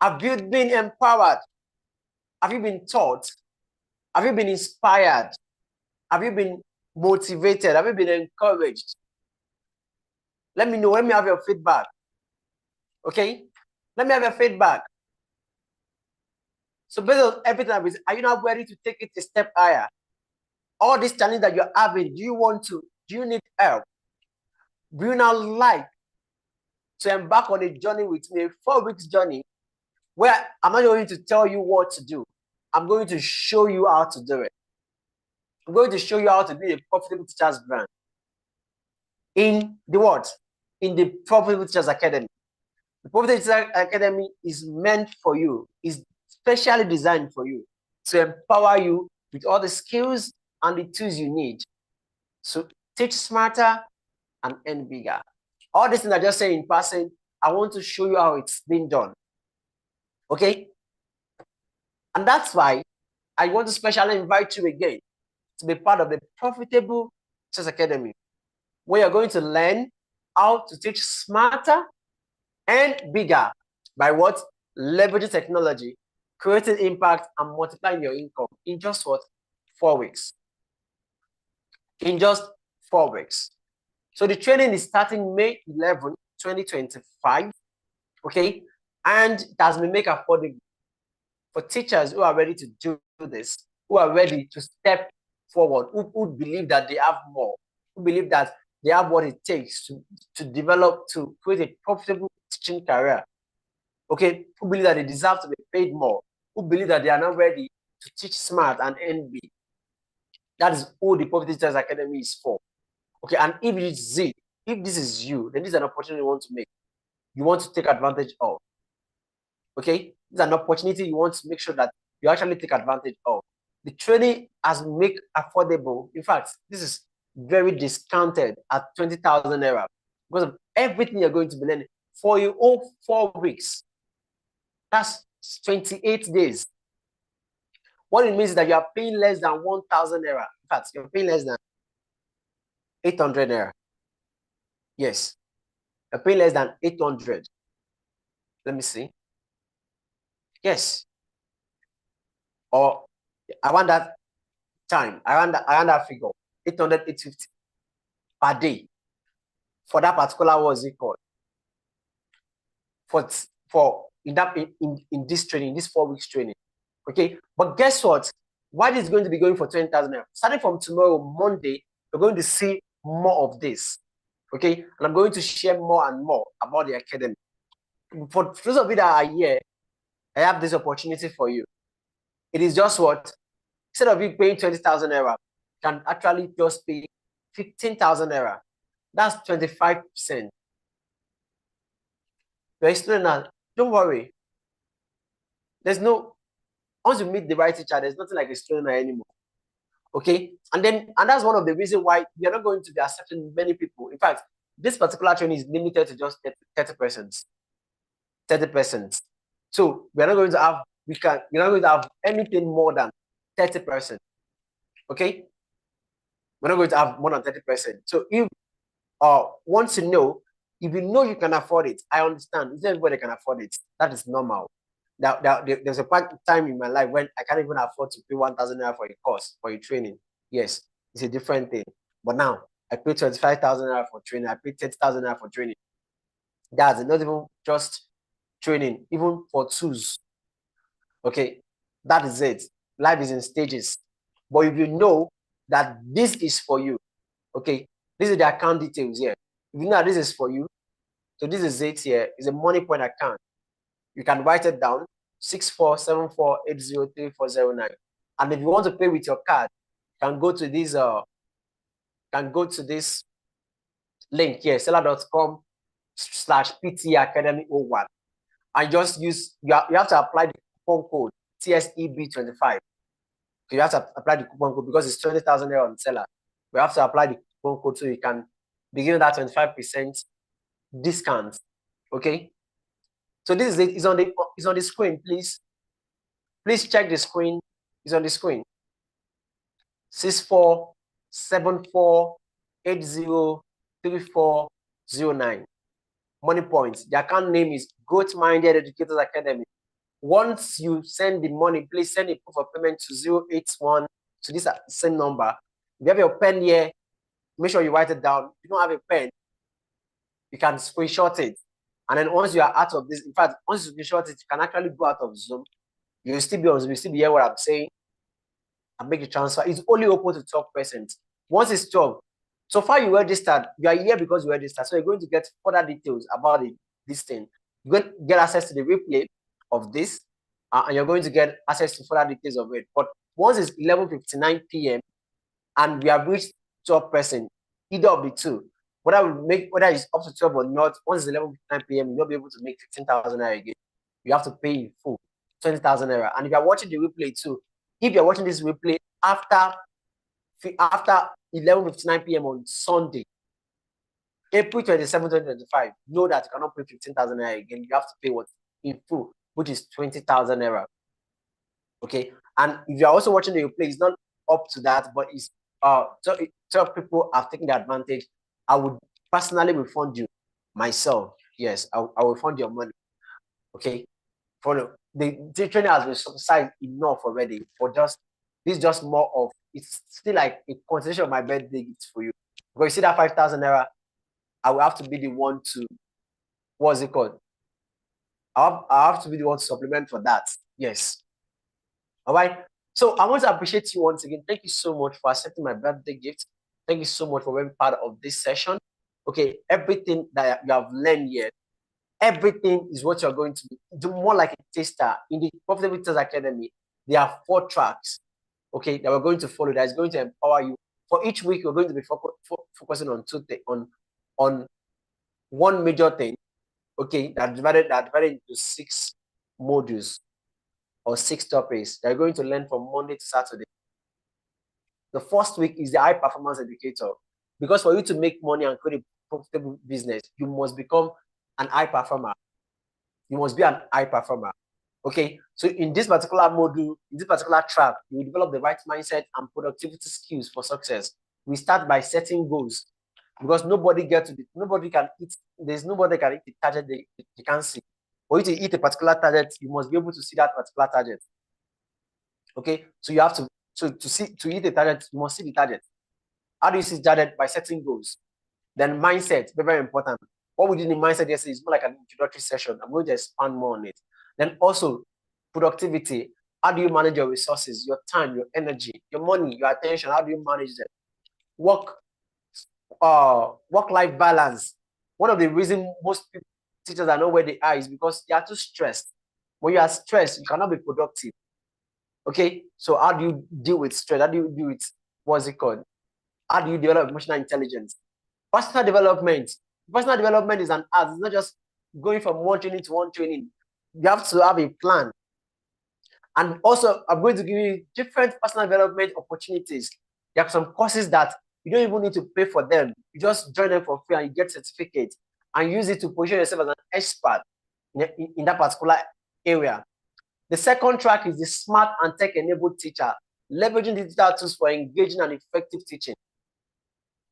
Have you been empowered? Have you been taught? Have you been inspired? Have you been motivated? Have you been encouraged? Let me know. Let me have your feedback. Okay? Let me have your feedback. So based on everything are you now ready to take it a step higher? All this challenge that you're having, do you need help? Do you now like to embark on a journey with me, a 4 weeks journey, where I'm not going to tell you what to do. I'm going to show you how to do it. I'm going to show you how to be a profitable teacher's brand. In the what? In the Profitable Teachers Academy. The Profitable Teachers Academy is meant for you, is specially designed for you to empower you with all the skills and the tools you need. So teach smarter and earn bigger. All these things I just say in passing, I want to show you how it's been done. Okay? And that's why I want to specially invite you again to be part of the Profitable Teachers Academy, where you're going to learn how to teach smarter and bigger by what? Leveraging technology, creating impact, and multiplying your income in just what? 4 weeks. In just 4 weeks. So the training is starting May 11, 2025. Okay? And it has been made affordable for teachers who are ready to do this, who are ready to step forward, who believe that they have more, who believe that they have what it takes to develop, to create a profitable teaching career. Okay? Who believe that they deserve to be paid more, who believe that they are not ready to teach smart and earn big. That is who the Profitable Teachers Academy is for. Okay, and if this is you, then this is an opportunity you want to make. You want to take advantage of. Okay, this is an opportunity you want to make sure that you actually take advantage of. The training has made affordable. In fact, this is very discounted at 20,000 naira because of everything you're going to be learning for your own 4 weeks. That's 28 days. What it means is that you are paying less than 1,000 naira. In fact, you're paying less than 800 naira. Yes, you're paying less than 800. Let me see. Yes. Or around that time, around that figure, 800, 850 per day for that particular, what's it called? For in this training, this 4 weeks training. Okay, but guess what? Why is going to be going for 20,000 naira? Starting from tomorrow, Monday, you're going to see more of this. Okay, and I'm going to share more and more about the academy. For those of you that are here, I have this opportunity for you. It is just what? Instead of you paying 20,000 naira, you can actually just pay 15,000 naira. That's 25%. You're a student now. Don't worry. There's no, once you meet the right teacher, there's nothing like a student anymore. Okay. And that's one of the reasons why you're not going to be accepting many people. In fact, this particular training is limited to just 30%. 30%. So we're not going to have, we're not going to have anything more than 30%. Okay. We're not going to have more than 30%. So if once you know, if you know you can afford it, I understand. Not everybody can afford it. That is normal. There's a time in my life when I can't even afford to pay 1,000 naira for a course, for a training. Yes, it's a different thing. But now I pay 25,000 naira for training. I pay 30,000 naira for training. That's not even just training, even for tools. Okay, that is it. Life is in stages. But if you know that this is for you, okay, this is the account details here. If you know that this is for you, so this is it here. It's a money point account. You can write it down, 6474803409. And if you want to pay with your card, you can go to this link here, seller.com/PT Academy 01. And just use, you have to apply the coupon code TSEB25. So you have to apply the coupon code because it's 20,000 naira on seller. We have to apply the coupon code so you can begin that 25% discount. Okay. So this is it. It's on the screen, please. Please check the screen. It's on the screen. 6474803409. Money points. The account name is Growth Minded Educators Academy. Once you send the money, please send a proof of payment to 081 to this same number. If you have your pen here, make sure you write it down. If you don't have a pen, you can screenshot it. And then once you are out of this, in fact, once you screenshot it, you can actually go out of Zoom. You'll still be on Zoom, you'll still be hearing what I'm saying, and make the transfer. It's only open to 12%. Once it's 12, so far you registered, you are here because you registered. So you're going to get further details about this thing. You're going to get access to the replay of this, and you're going to get access to further details of it. But once it's 11:59 p.m. and we have reached 12%, either of the two, whether it's up to 12 or not, once it's 11:59 p.m., you'll not be able to make 15,000 naira again. You have to pay in full 20,000 naira. And if you're watching the replay too, if you're watching this replay after 11:59 p.m. on Sunday, April 27, 2025, know that you cannot pay 15,000 naira again. You have to pay what in full, which is 20,000 naira. Okay. And if you're also watching the replay, it's not up to that, but it's 12 people have taken the advantage. I would personally refund you myself. Yes, I will refund your money. Okay. For the training has been subsidized enough already. For just this, just more of, it's still like a consideration of my birthday gift for you. Because you see that 5,000 naira, I will have to be the one to, what's it called? I have to be the one to supplement for that. Yes. All right. So I want to appreciate you once again. Thank you so much for accepting my birthday gift. Thank you so much for being part of this session. Okay, everything that you have learned here, everything is what you're going to do more like a taster. In the Profitable Teachers Academy, there are 4 tracks, okay, that we're going to follow that is going to empower you. For each week, we're going to be focusing on on one major thing, okay, that divided into 6 modules or 6 topics that you're going to learn from Monday to Saturday. The first week is the high performance educator, because for you to make money and create a profitable business, you must become an high performer. You must be an high performer. Okay, so in this particular module, in this particular track, you will develop the right mindset and productivity skills for success. We start by setting goals, because nobody can eat. There's nobody can eat the target they can't see. For you to eat a particular target, you must be able to see that particular target. Okay, so you have to to eat the target, you must see the target. How do you see the target? By setting goals. Then mindset, very, very important. What we did in mindset yesterday is more like an introductory session. I'm going to expand more on it. Then also productivity. How do you manage your resources, your time, your energy, your money, your attention? How do you manage them? Work-life balance. One of the reasons most teachers are not where they are is because they are too stressed. When you are stressed, you cannot be productive. Okay, so how do you deal with stress? How do you deal with what's it called? How do you develop emotional intelligence? Personal development. Personal development is an art. It's not just going from one training to one training. You have to have a plan. And also, I'm going to give you different personal development opportunities. There are some courses that you don't even need to pay for them. You just join them for free and you get certificate and use it to position yourself as an expert in that particular area. The second track is the smart and tech-enabled teacher, leveraging digital tools for engaging and effective teaching.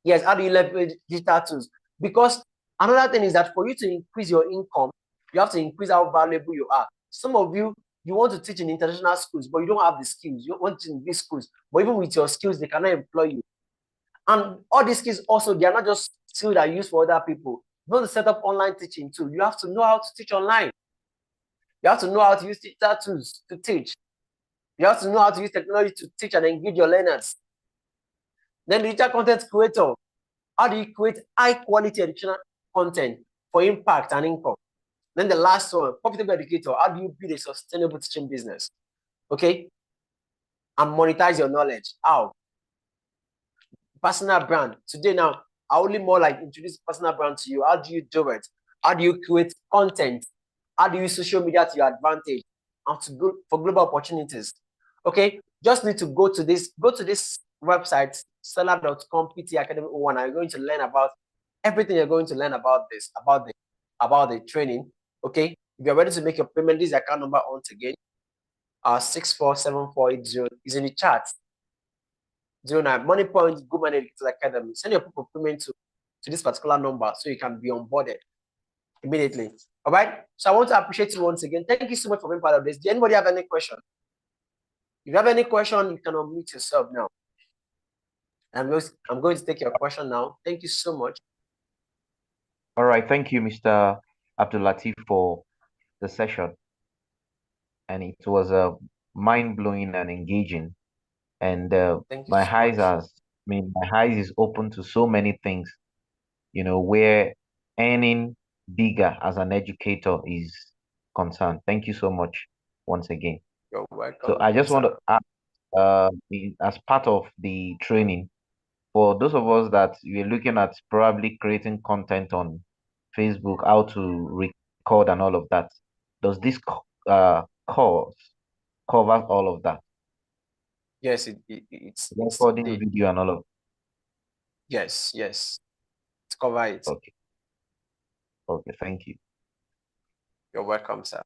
Yes, how do you leverage digital tools? Because another thing is that for you to increase your income, you have to increase how valuable you are. Some of you, you want to teach in international schools, but you don't have the skills. You want to teach in these schools, but even with your skills, they cannot employ you. And all these skills also, they are not just skills that are used for other people. You want to set up online teaching too. You have to know how to teach online. You have to know how to use digital tools to teach. You have to know how to use technology to teach and engage your learners. Then the digital content creator. How do you create high quality educational content for impact and income? Then the last one, profitable educator. How do you build a sustainable teaching business? Okay. And monetize your knowledge. How? Personal brand. Today now, I only more like introduce personal brand to you. How do you do it? How do you create content? How do you use social media to your advantage and to go for global opportunities? Okay, just need to go to this website, seller.com PT Academy 01, and you're going to learn about everything you're going to learn about this, about the training. Okay, if you're ready to make your payment, this account number once again, 647480 is in the chat. 09 Money Point Good Money Academy. Send your proof of payment to this particular number so you can be onboarded immediately. All right. So I want to appreciate you once again. Thank you so much for being part of this. Do anybody have any question? If you have any question, you can unmute yourself now. I'm going to take your question now. Thank you so much. All right. Thank you, Mr. Abdullateef, for the session. And it was mind-blowing and engaging. And my eyes is open to so many things, where earning bigger as an educator is concerned. Thank you so much once again. You're welcome. So I just want to ask, as part of the training, for those of us that we're looking at probably creating content on Facebook, how to record and all of that, does this course cover all of that? Yes, it's recording video and all of. Yes, it's cover it. Okay, thank you. You're welcome, sir.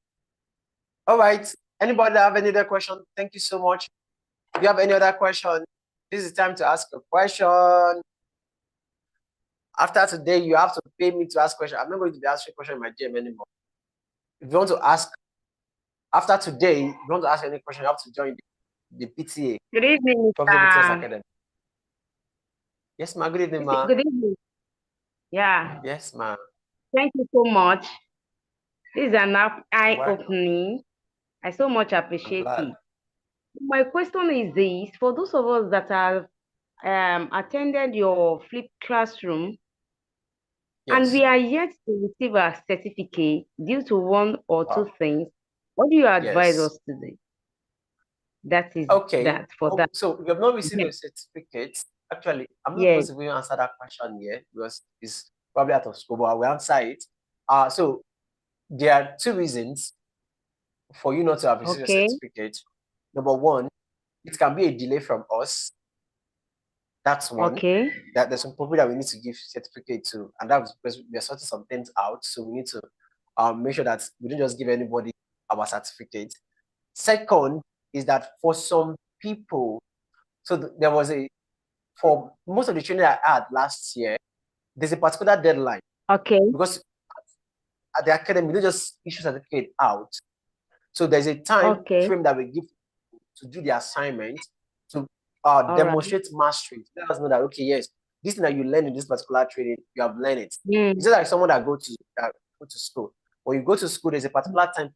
All right. Anybody have any other question? Thank you so much. If you have any other question, this is time to ask a question. After today, you have to pay me to ask questions. I'm not going to be asking questions in my GM anymore. If you want to ask, after today, if you want to ask any question, you have to join the PTA. Good evening, Academy. Yes, ma'am. Good evening, ma'am. Good evening. Yeah. Yes, ma'am. Thank you so much. This is an eye-opening. I so much appreciate it. My question is this: for those of us that have attended your flipped classroom, and we are yet to receive a certificate due to one or two things, what do you advise us to do? That is that for that. So you have not received a certificate. Actually, I'm not supposed to even answer that question here because it's probably out of scope, but I will answer it. So there are two reasons for you not to have received a certificate. Number one, it can be a delay from us. That's one. That there's some people that we need to give certificate to, and that's because we are sorting some things out. So we need to make sure that we don't just give anybody our certificate. Second is that for some people, so there was for most of the training I had last year, there's a particular deadline. Because at the academy, we don't just issue certificate out. So there's a time frame that we give to do the assignment to demonstrate mastery. Let us know that, okay, yes, this thing that you learn in this particular training, you have learned it. It's just like someone that go to school. When you go to school, there's a particular time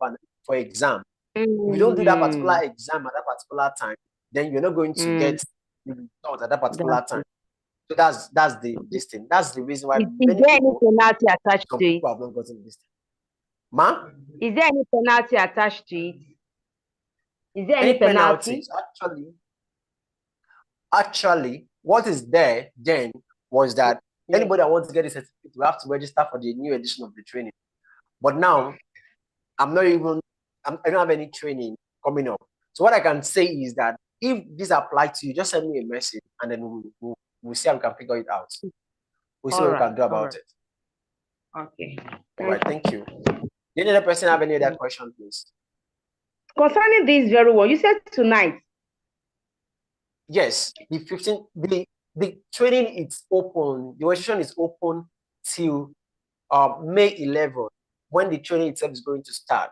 for exam. If you don't do that particular exam at that particular time, then you're not going to get the result at that particular time. So that's this thing. That's the reason why is there any penalty attached to it? Have not gotten this thing. Ma'am? Is there any penalty attached to it? Is there any penalty? Actually, what is there then was that anybody that wants to get a certificate will have to register for the new edition of the training. But now, I don't have any training coming up. So what I can say is that if this applies to you, just send me a message and then we'll see how we can figure it out. We'll see what we can do about it. Okay. All right, thank you. Did any other person have any other question, please? Concerning this very well, you said tonight. Yes, the training is open. The registration is open till May 11th, when the training itself is going to start.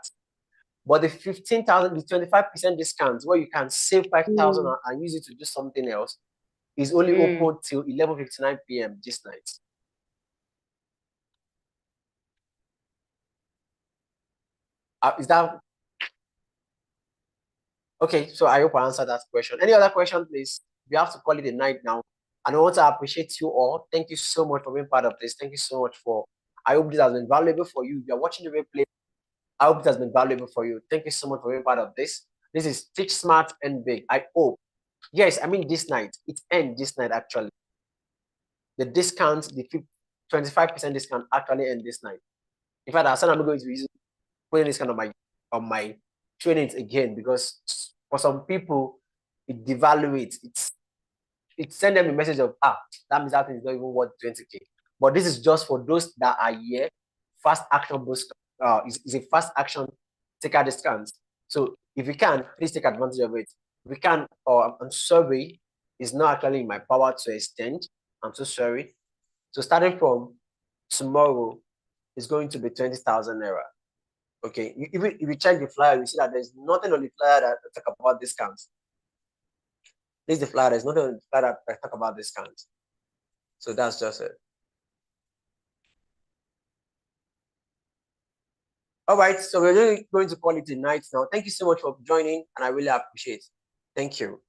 But the 15,000, the 25% discount, where you can save 5,000 and use it to do something else, is only open till 11:59 p.m. this night. Is that okay? So I hope I answered that question. Any other question, please? We have to call it a night now. And I want to appreciate you all. Thank you so much for being part of this. Thank you so much I hope this has been valuable for you. If you're watching the replay, I hope it has been valuable for you. Thank you so much for being part of this. This is Teach Smart and Big. I hope. Yes, I mean this night. It ends this night, actually. The discount, the 25% discount actually ends this night. In fact, I'm going to be putting this kind of on my trainings again, because for some people, it devaluates. It sends them a message of, that means that thing is not even worth 20K. But this is just for those that are here. Fast action boost is a fast action taker discount. So if you can, please take advantage of it. If you can, I'm sorry, it's not actually in my power to extend. I'm so sorry. So starting from tomorrow, it's going to be 20,000 naira. Okay, if you check the flyer, you see that there's nothing on the flyer that talk about discounts. This is the flyer. There's nothing on the flyer that talk about discounts. So that's just it. All right, so we're really going to call it a night now. Thank you so much for joining, and I really appreciate it. Thank you.